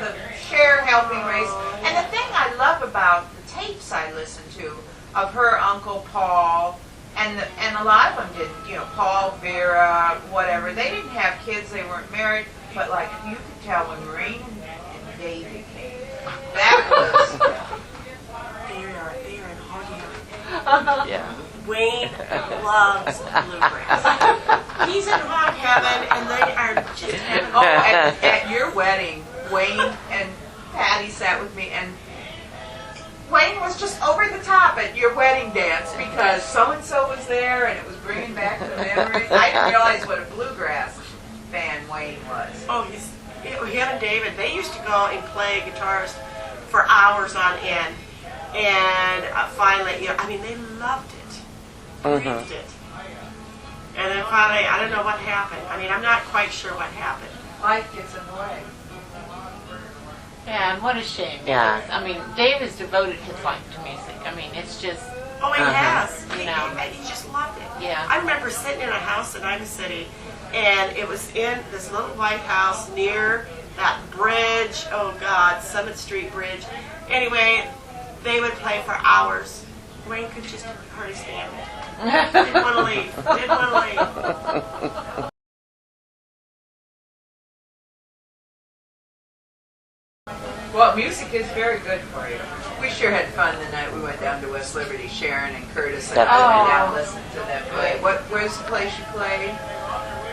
helping race. And the thing I love about the tapes I listened to of her Uncle Paul, and a lot of them did, you know, Paul, Vera, whatever. They didn't have kids, they weren't married, but like you could tell when Maureen and David came, that was They are in hog heaven. Yeah. Wayne loves bluegrass. He's in hog heaven, and they are just having. oh, at your wedding, Wayne and Patty sat with me, and Wayne was just over the top at your wedding dance because so and so was there, and it was bringing back the memories. I didn't realize what a bluegrass fan Wayne was. Oh, him and David, they used to go and play guitars for hours on end. And finally, you know, I mean, they loved it, breathed it. And then finally, I don't know what happened. I mean, I'm not quite sure what happened. Life gets in the way. Yeah, and what a shame. Yeah. Because, I mean, Dave has devoted his life to music. I mean, it's just, Oh, he has. You know. He just loved it. Yeah. I remember sitting in a house in Iowa City, and it was in this little white house near that bridge. Oh, God, Summit Street Bridge. Anyway, they would play for hours. Wayne could just hardly stand it. Didn't want to leave. Didn't want to leave. Well, music is very good for you. We sure had fun the night we went down to West Liberty. Sharon and Curtis and I went down and listened to them play. Where's the place you played?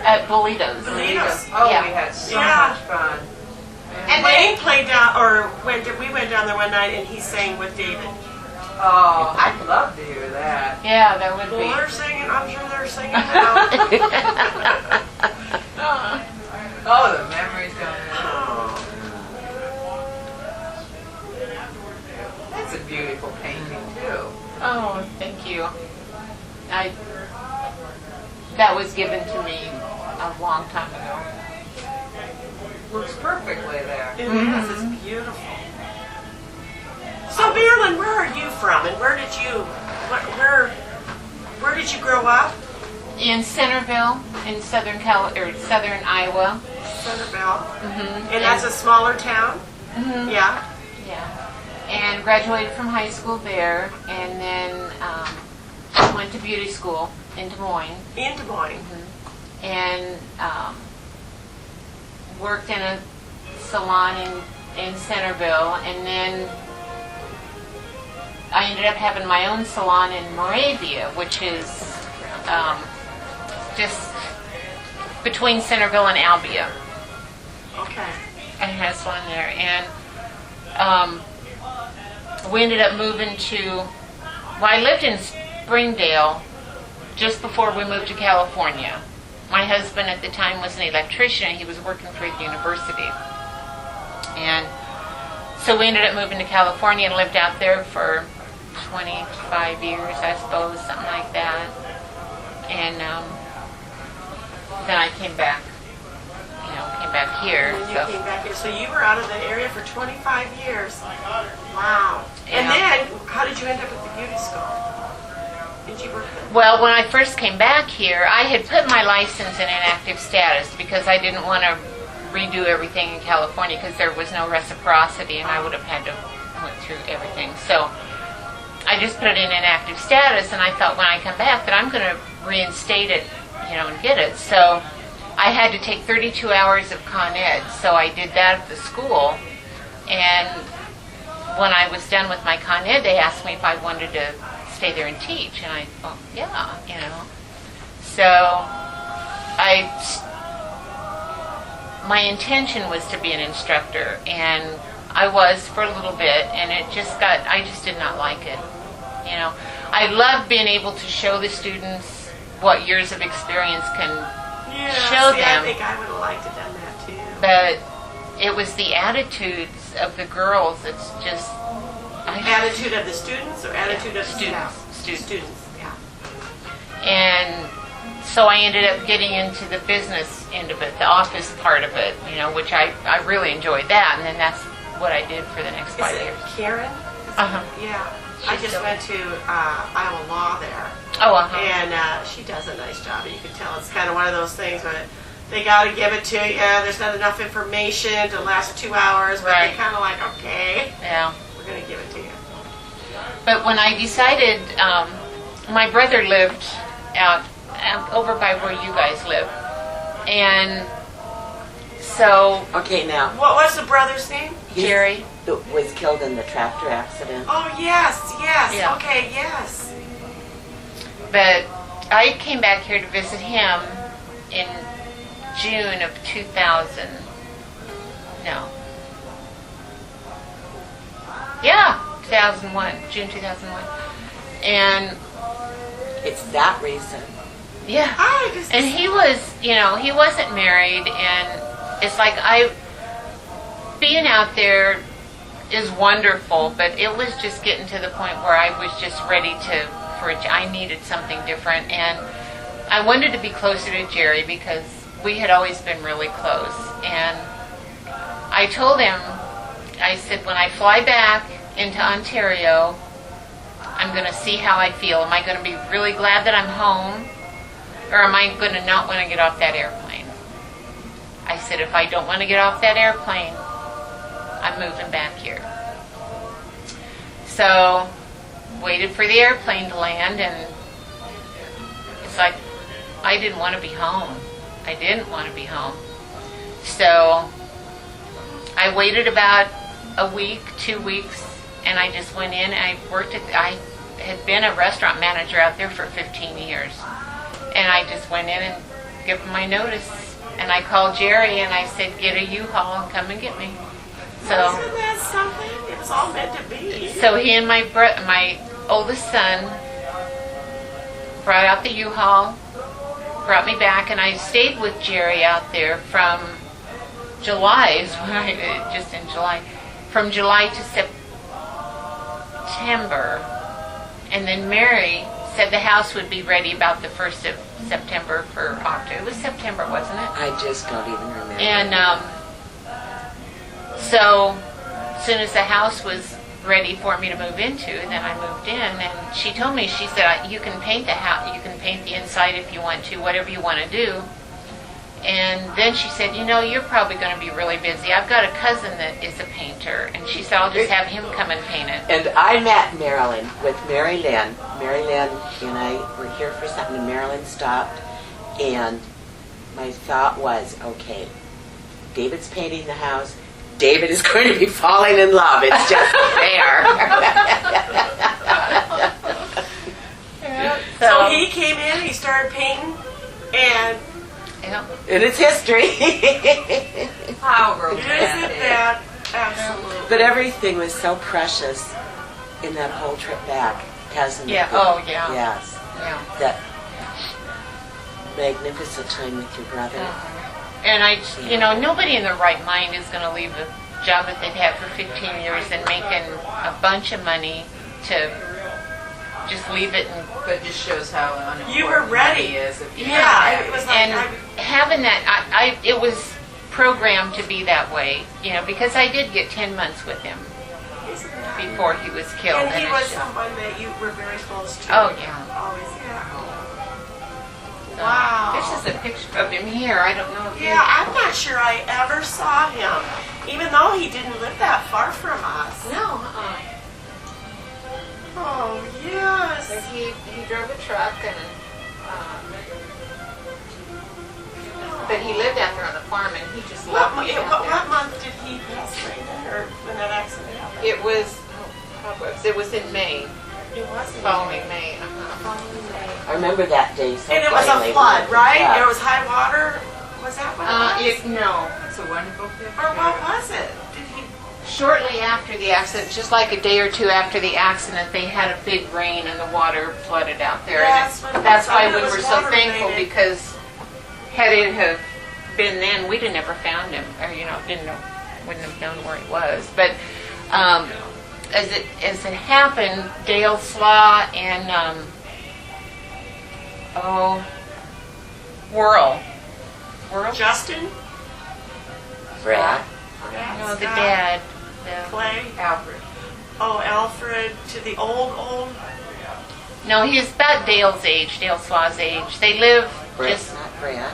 at Bolitos. Bolitos. Oh, Yeah. we had so Yeah. much fun. And Wayne played down, or we went down there one night and he sang with David. Oh, I'd love to hear that. Yeah, that would Well, be. they're singing. I'm sure they're singing now. Oh, the memories going in. Oh. That's a beautiful painting too. Oh, thank you. That was given to me a long time ago. Looks perfectly there. It is. It's beautiful. So, Marilyn, where are you from, and where did you grow up? In Centerville, in southern Iowa. Centerville. And that's a smaller town. Yeah. Yeah. And graduated from high school there, and then went to beauty school in Des Moines, In Des Moines. and worked in a salon in Centerville, and then I ended up having my own salon in Moravia, which is just between Centerville and Albia. Okay. And has one there. And we ended up moving to, I lived in Springdale just before we moved to California. My husband at the time was an electrician, and he was working for the university. And so we ended up moving to California and lived out there for 25 years, I suppose, something like that. And then I came back. Came back here. And you So. came back here. So you were out of the area for 25 years. Wow. And Yeah. then, how did you end up at the beauty school? Did you work there? Well, when I first came back here, I had put my license in inactive status because I didn't want to redo everything in California because there was no reciprocity and I would have had to went through everything. So I just put it in inactive status, and I thought when I come back that I'm going to reinstate it, and get it. So I had to take 32 hours of Con Ed, so I did that at the school. And when I was done with my Con Ed, they asked me if I wanted to stay there and teach, and I thought, yeah, So my intention was to be an instructor, and I was for a little bit, and I just did not like it. You know, I love being able to show the students what years of experience can Yeah, show see, them. I think I would have liked to done that too. But it was the attitudes of the girls that's just... Attitude of the students or attitude of the Students. staff? Students. Yeah. And so I ended up getting into the business end of it, the office part of it, you know, which I really enjoyed that. And then that's what I did for the next Is 5 it years. Karen? Uh-huh. Yeah. I just went to Iowa Law there. Oh, uh-huh. And she does a nice job. You can tell it's kind of one of those things where they got to give it to you. There's not enough information to last 2 hours, but Right. they kind of like, okay, Yeah. we're going to give it to you. But when I decided, my brother lived out over by where you guys live. And so Okay, now, What was the brother's name? Jerry, who was killed in the tractor accident. Oh, yes, yes. Yeah. Okay, yes. but I came back here to visit him in June of 2000. No. Yeah, 2001, June 2001. And It's that reason. yeah. I just, And he was, you know, he wasn't married, and it's like being out there is wonderful, but it was just getting to the point where I was just ready I needed something different, and I wanted to be closer to Jerry because we had always been really close. And I told him, I said, when I fly back into Ontario, I'm going to see how I feel. Am I going to be really glad that I'm home? Or am I going to not want to get off that airplane? I said, if I don't want to get off that airplane, I'm moving back here. So, waited for the airplane to land, and it's like, I didn't want to be home. I didn't want to be home. So, I waited about a week, 2 weeks, and I just went in. I had been a restaurant manager out there for 15 years. And I just went in and gave him my notice. And I called Jerry and I said, get a U-Haul and come and get me. isn't that something? It was all meant to be. So he and my oldest son brought out the U-Haul, brought me back, and I stayed with Jerry out there from July, just in July, from July to September. And then Mary said the house would be ready about the 1st of September for October. It was September, wasn't it? I just don't even remember. And so as soon as the house was ready for me to move into, then I moved in. And she told me, she said, you can paint the house, you can paint the inside if you want to, whatever you want to do. And then she said, you know, you're probably going to be really busy. I've got a cousin that is a painter. And she said, I'll just have him come and paint it. And I met Marilyn with Mary Lynn. Mary Lynn and I were here for something, and Marilyn stopped. And my thought was, okay, David's painting the house. David is going to be falling in love. It's just fair. So he came in, he started painting, and Yeah. And it's history. How isn't romantic. that absolutely? But everything was so precious in that whole trip back, hasn't Yeah. it? Oh, yeah. Yes. Yeah. That magnificent time with your brother. And you know, nobody in their right mind is going to leave a job that they've had for 15 years and making a bunch of money to just leave it. And But it just shows how unimportant You were ready. money is. If you're Yeah, not it was like, and having that, it was programmed to be that way, you know, because I did get 10 months with him isn't that? before he was killed. And he it's was just- someone that you were very close to. Oh, yeah. Always, yeah. Wow. This is a picture of him here. I don't know if Yeah, I'm not sure I ever saw him, even though he didn't live that far from us. No, Oh, yes. but he drove a truck and, but he lived out there on the farm and he just What, loved me out what, there. what month did he pass away then, or when that accident happened? It was in May, It wasn't. following May. Following May. I remember that day so And it was plainly. a flood, right? Yeah. There was high water. Was that what it was? No. It's a wonderful picture. Or what was it? Did he? shortly after the accident, just like a day or two after the accident, they had a big rain and the water flooded out there. That's And what- that's why I knew we it were was so water thankful, related. because had it have been then, we'd have never found him, or didn't know, wouldn't have known where he was. But as it happened, Dale Slaw and Whirl. Justin? Brad. No, the Scott, dad. Clay? Alfred. Oh, Alfred, to the old. No, he's about Dale's age, Dale Slaw's age. They live Brad's just, not Brad.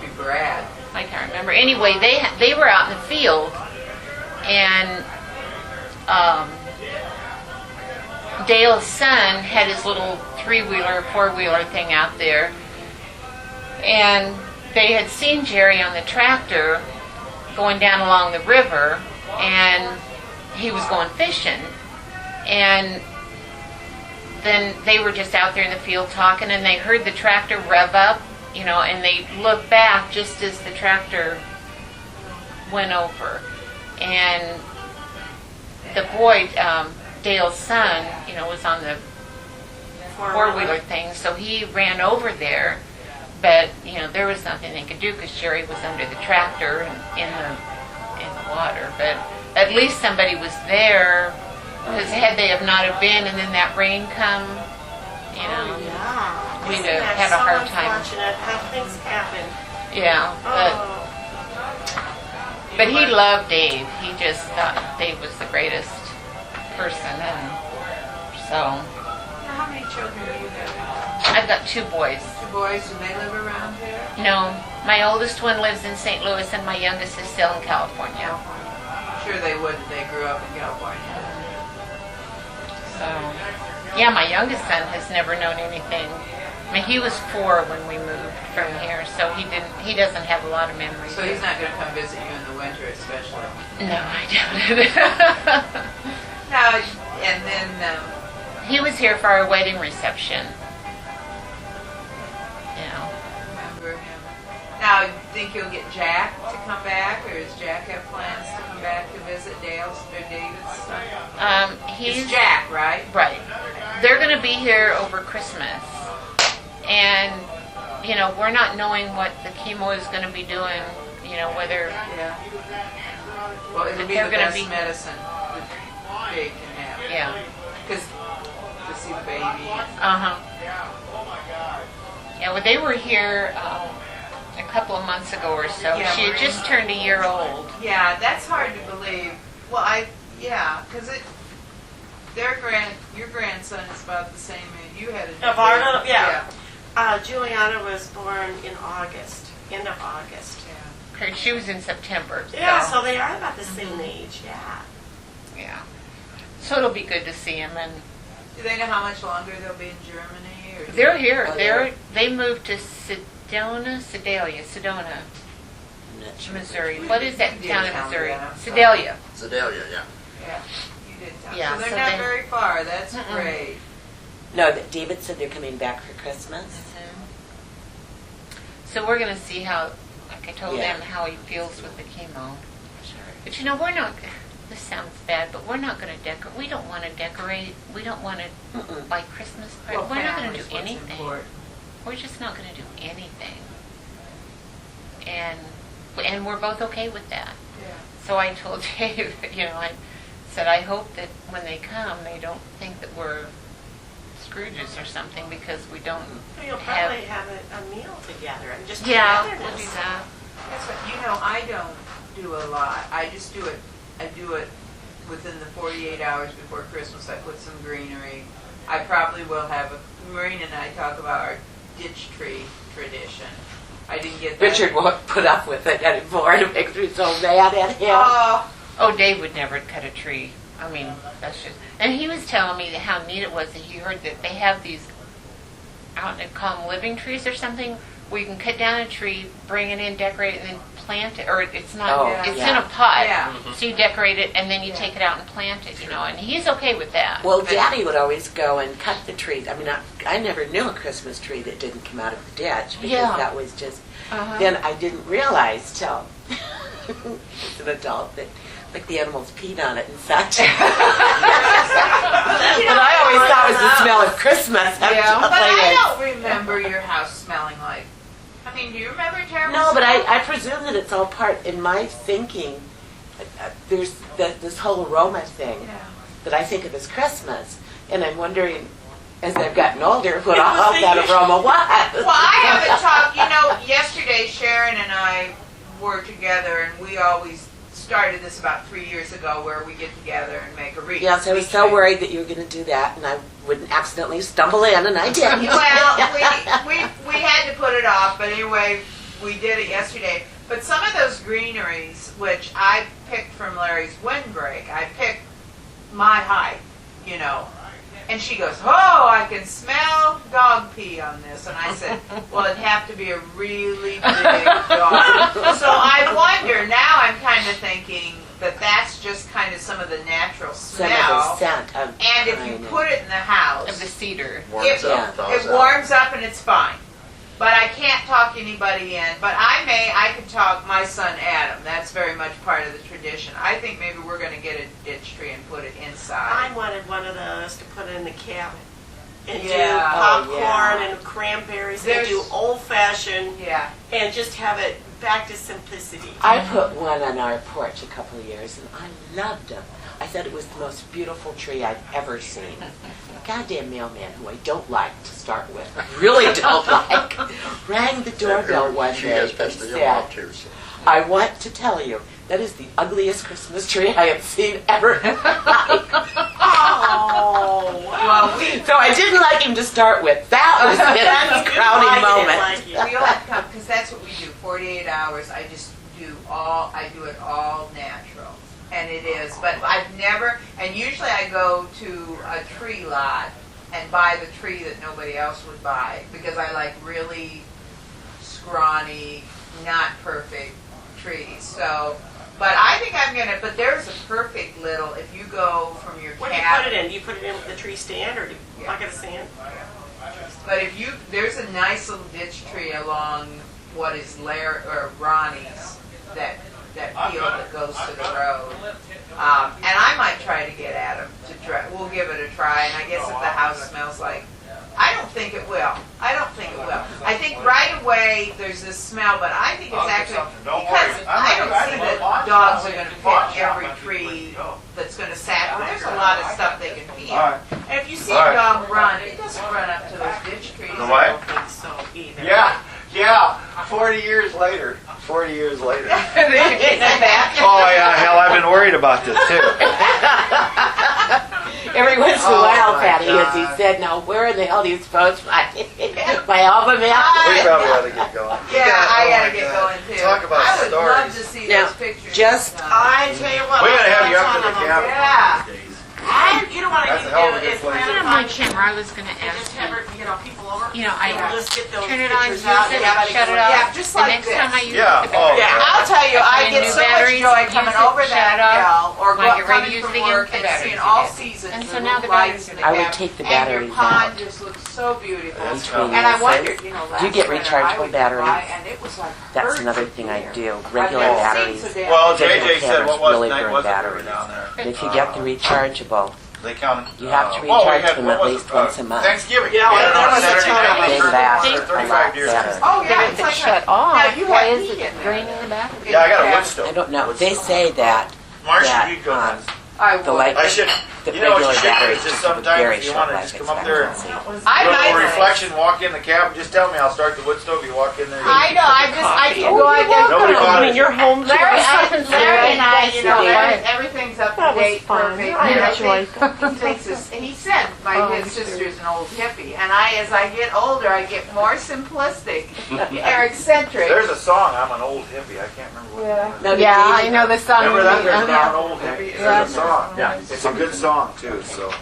Be Brad. I can't remember. Anyway, they were out in the field, and Dale's son had his little 3-wheeler, 4-wheeler thing out there, and they had seen Jerry on the tractor going down along the river, and he was going fishing, and then they were just out there in the field talking, and they heard the tractor rev up, and they looked back just as the tractor went over, and the boy, Dale's son, was on the 4-wheeler thing, so he ran over there, but there was nothing they could do because Jerry was under the tractor and in the water. But at least somebody was there, because had they have not have been, and then that rain come, Yeah. we'd Isn't have that had a so hard time. unfortunate how things happen? Yeah, Oh. but he loved Dave. He just thought Dave was the greatest person, and so Now, how many children do you have? I've got 2 boys. 2 boys, do they live around here? No, my oldest one lives in St. Louis, and my youngest is still in California. Sure they would if they grew up in California. So, yeah, my youngest son has never known anything. I mean, he was 4 when we moved from here, so he doesn't have a lot of memories. So he's not going to come visit you in the winter, especially. No, I don't. Now, and then, He was here for our wedding reception. remember him. Now, you think you'll get Jack to come back, or does Jack have plans to come back to visit Dale's or David's stuff? He's It's Jack, right? right. They're going to be here over Christmas, and we're not knowing what the chemo is going to be doing. Whether Yeah. Well, it'll be They're the gonna best be- medicine that Jake can have. yeah. Because to see the baby. Uh-huh. Yeah, well, they were here a couple of months ago or so. Yeah, She had just turned a year old. Yeah, that's hard to believe. Well, because your grandson is about the same age. You had a Varda, yeah. Juliana was born in August, end of August. She was in September. Yeah, so they are about the same age, yeah. Yeah. So it'll be good to see him, and Do they know how much longer they'll be in Germany? Or they're here. Oh, They moved to Sedona, I'm not sure. Missouri. What is that You town did in tell me Missouri? that. Sedalia. Sedalia, yeah. Yeah, you did tell. Yeah, so they're so not they- very far. That's Mm-mm. great. No, that David said they're coming back for Christmas. So we're going to see how, like I told Yeah. him, how he feels with the chemo. But we're not, this sounds bad, but we're not going to decorate. We don't want to decorate. We don't want to Mm-mm. buy Christmas cards. Well, We're not going to family's do what's anything. important. We're just not going to do anything. And we're both okay with that. Yeah. So I told Dave, I said, I hope that when they come, they don't think that we're Scrooges or something, because we don't You'll have... probably have a meal together and just Yeah, togetherness. we'll do that. That's what, I don't do a lot. I just do it. I do it within the 48 hours before Christmas. I put some greenery. I probably will have Maureen and I talk about our ditch tree tradition. I didn't get that. Richard won't put up with it anymore. It makes me so mad at him. Oh, Dave would never cut a tree. I mean, that's just... And he was telling me how neat it was that he heard that they have these, I don't know, call them living trees or something, where you can cut down a tree, bring it in, decorate it, and then plant it. Or it's not, Oh, it's yeah. in a pot. Yeah. So you decorate it, and then you take it out and plant it, and he's okay with that. Well, But- Daddy would always go and cut the trees. I mean, I never knew a Christmas tree that didn't come out of the ditch, because Yeah. that was just... Uh-huh. Then I didn't realize till as an adult that like the animals peed on it and such. You But know, I always thought it was the smell of Christmas. Yeah, but I Anyway. don't remember your house smelling like. I mean, do you remember terrible? No, but smell? I presume that it's all part, in my thinking, there's this whole aroma thing Yeah. that I think of as Christmas. And I'm wondering, as I've gotten older, what all that aroma was. Well, I haven't talked. You know, yesterday Sharon and I were together, and we always started this about 3 years ago, where we get together and make a wreath. Yes, I was so worried that you were going to do that, and I wouldn't accidentally stumble in, and I did. Well, we had to put it off, but anyway, we did it yesterday. But some of those greeneries, which I picked from Larry's windbreak, I picked my height, you know. And she goes, oh, I can smell dog pee on this. And I said, well, it'd have to be a really big dog. So I wonder, now I'm kind of thinking that that's just kind of some of the natural Some smell. of the scent of And if you put it in the house, Of the cedar. Warms it, up, thaws it out. warms up and it's fine. But I can't talk anybody in. But I could talk my son Adam. That's very much part of the tradition. I think maybe we're going to get a ditch tree and put it inside. I wanted one of those to put in the cabin. And do Yeah. popcorn Oh, yeah. and cranberries There's- and do old fashioned Yeah. and just have it back to simplicity. I put one on our porch a couple of years, and I loved them. I thought it was the most beautiful tree I'd ever seen. Goddamn mailman, who I don't like to start with, really don't like, rang the doorbell one She day has and pest in your said, mouth too. So. I want to tell you, that is the ugliest Christmas tree I have seen ever in my life. Oh, Well, we So I didn't like him to start with. That was his crowning moment. we all have to come because that's what we do. 48 hours. I just do all. I do it all natural, and it is. But I've never. And usually I go to a tree lot and buy the tree that nobody else would buy because I like really scrawny, not perfect trees. So. But I think I'm gonna. But there's a perfect little. If you go from your What do you cabin. put it in? Do you put it in with the tree stand or do you bucket of sand? But if you, there's a nice little ditch tree along what is Ronnie's, that field that goes to the road. And I might try to get Adam to try, we'll give it a try, and I guess if the house smells like, I don't think it will. I think right away there's this smell, but I think it's actually, because I don't see that dogs are gonna pick every tree that's gonna sat, there's a lot of stuff they can pee on. And if you see a dog run, it doesn't run up to those ditch trees. The what? I don't think so either. Yeah, 40 years later. 40 years later. Is that Oh, yeah, hell, I've been worried about this, too. Every once in a Oh, while, my Patty, as he God. said, now where in the hell do you suppose my album We is? probably ought to get going. Yeah, I Oh, gotta my get God. going too. Talk about I would love stories. to see Now, those pictures. just- I tell you what. We gotta I'll have you put up to on the them. cabin Yeah. one of these days. You know what I That's need a hell of a to do good is place. plan Put on on my camera. I was going to and ask just you. have her, people over. You know, I We'll just get those turn it on, pictures use out. it, Everybody shut go it in. off. Yeah, just The like next this. time I use Yeah, it, the oh, better. Yeah, I'll tell you, I And get new so much batteries, joy use coming it, over shut that it off. hill or When you're ready coming to use from it again, work the and batteries seeing are all dead. seasons And so the now the lights batteries in are the I would cabin. take the And batteries your pond out. just looks so beautiful. Between And I uses. wondered, you know, last Do you get winter rechargeable I would batteries? buy, and it was like That's hurting another thing I here. do. I've Regular never seen batteries. so damn- Well, Regular JJ said, cameras what was really night burn was it we were batteries. down there? But if you get the rechargeable, They come. You have to we recharge had- them what at was least it? once a month. Thanksgiving. Yeah, well, on that was a Saturday time. night. They Turned last it a 35 lot years. better. Oh, yeah, But it's if like it's shut off, now you why have is heat it in there. draining the battery? Yeah, I got a Yeah. wood stove. I don't know. They say that Marcia, you go um, nuts. I the would. light, I should. the You know what regular you should do batteries is just just have a sometimes very if you short want to life just come up there and expectancy. I do a might. little reflection, walk in the cabin, just tell me, I'll start the wood stove, you walk in there. I know. I can go out there. Nobody bought it. home. Larry and I, you know, Yes, everything's up to That was date, fun. perfect. I And I enjoyed think he thinks this, he said his sister's an old hippie, and as I get older, I get more simplistic or eccentric. There's a song, I'm an old hippie, I can't remember what it is. No, Yeah, David- I know the song. Remember that? There's Yeah. now an old hippie. There's a song. Yeah. It's a good song too. So.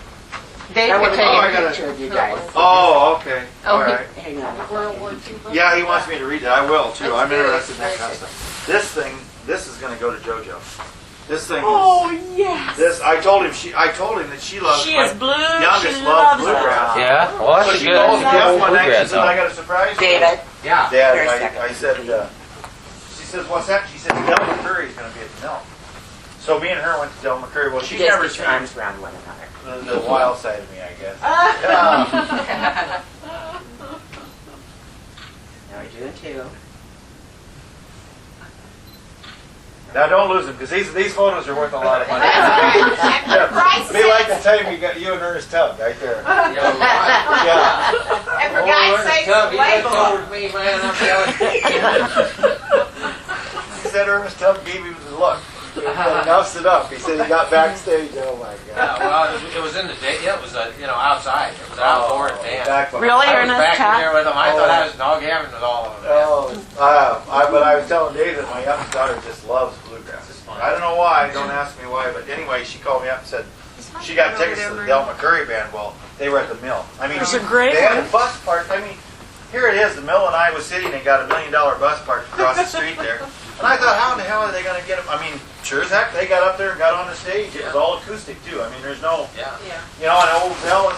Dave I could want to take Oh, I take gotta- a picture of you guys. Oh, okay. Oh, All he- right. Hang on. Yeah, he wants me to read it. I will too. I'm interested in that kind of stuff. This thing, this is going to go to JoJo. This thing is. yes. This I told him. I told him that she loves. She my is blue. youngest She loves loves bluegrass. Yeah, well, But that's she good. calls me up one night. She Bluegrass said, "I song. got a surprise." for you." David, Yeah. Dad, Here a second. I said. She says, "What's that?" She said, "Delta Curry is going to be at the mill." So me and her went to Del McCurry. Well, she Just never get your seen arms around one another. the wild side of me, I guess. Yeah. Now we're doing two. Now don't lose them because these photos are worth a lot of money. And for Christ's Be like the sake, time you got you and Ernest Tubb right there. Yeah, right. Yeah. And for God's sake, Tub, he label looked them. over at me, man, I'm yelling. He said Ernest Tubb gave him the look. He announced it up. He said he got backstage. Oh my Yeah, God. well, it was in the day. Yeah, it was outside. It was outdoor and band. Back when- Really, I was Ernest back in Tubb? there with them. I thought I was dog heaven with all of them. But I was telling Dave that my youngest daughter just loves bluegrass. I don't know why. Don't ask me why. But anyway, she called me up and said she got tickets to the Del McCurry band. Well, they were at the mill. I mean, There's a great they had one. a bus parked. I mean, here it is. The mill and Iowa City, and they got $1 million bus parked across the street there. And I thought, how in the hell are they going to get them? I mean, sure as heck, they got up there and got on the stage. It was all acoustic too. I mean, there's no, Yeah. an old bell.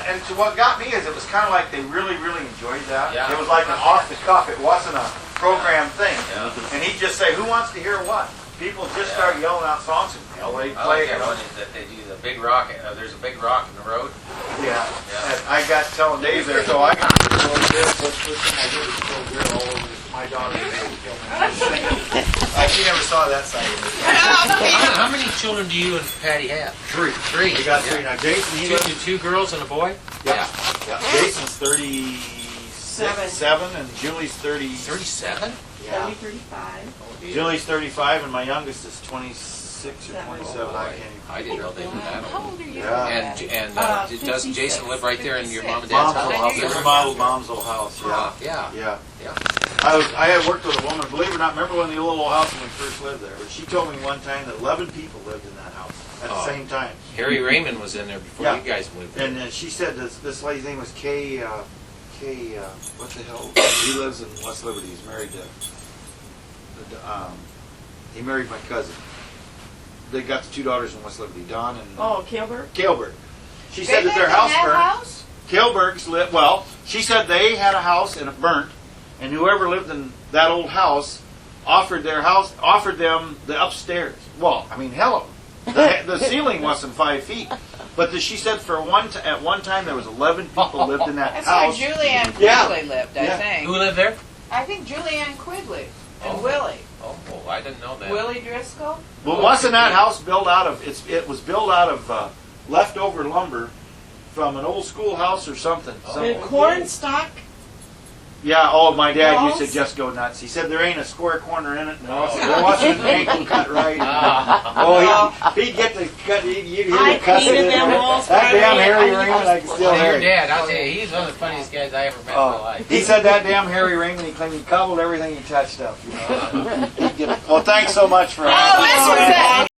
And to what got me is it was kind of like they really, really enjoyed that. Yeah. It was like an off the cuff. It wasn't a program thing. Yeah. And he'd just say, who wants to hear what? People just start yelling out songs and they I play. like that one that they do the big rock. There's a big rock in the road. Yeah. Yeah. And I got telling Dave there, so I got to go like this. Let's listen. I did it so good all over my daughter. She never saw that side of it. How many children do you and Patty have? Three. Three. We got three now. Jason, he lives. Two girls and a boy? Yeah. Jason's 37 and Julie's 30. 37? Yeah. 35. Julie's 35 and my youngest is 26 or 27. I can't even. I didn't know they were that How old. old are you? Yeah. And does Jason live right there in your mom and dad's Mom's old house? house. It's a model mom's old house. Yeah. Yeah. Yeah. Yeah. I had worked with a woman, believe it or not, remember when the little old house when we first lived there? But she told me one time that 11 people lived in that house at the Oh. same time. Harry Raymond was in there before Yeah. you guys moved there. And she said this lady's name was Kay, what the hell? He lives in West Liberty. He's married to, he married my cousin. They got the two daughters in West Liberty, Dawn and Oh, Kilbert? Kilberg. She said that their house burned. Kilberg's lived, well, she said they had a house and it burnt, and whoever lived in that old house offered them the upstairs. Well, I mean, hello. The ceiling wasn't 5 feet. But she said at one time there was 11 people lived in that That's house. where Julianne Yeah. Quigley lived, I Yeah. think. Who lived there? I think Julianne Quigley and Oh. Willie. Oh, I didn't know that. Willie Driscoll? Well, wasn't that house built out of, it was built out of leftover lumber from an old schoolhouse or something. The corn stalk? Yeah, my dad used to Walls? just go nuts. He said there ain't a square corner in it, and there wasn't an angle cut right. He'd get the cut, you'd hear I the cut. painted them walls That damn Friday. Harry I Raymond, I can still Well, hear your it. dad, I'll tell you, he's one of the funniest guys I ever met in my life. He said that damn Harry Raymond, he claimed he cobbled everything he touched up. Well, thanks so much for Oh, this was it.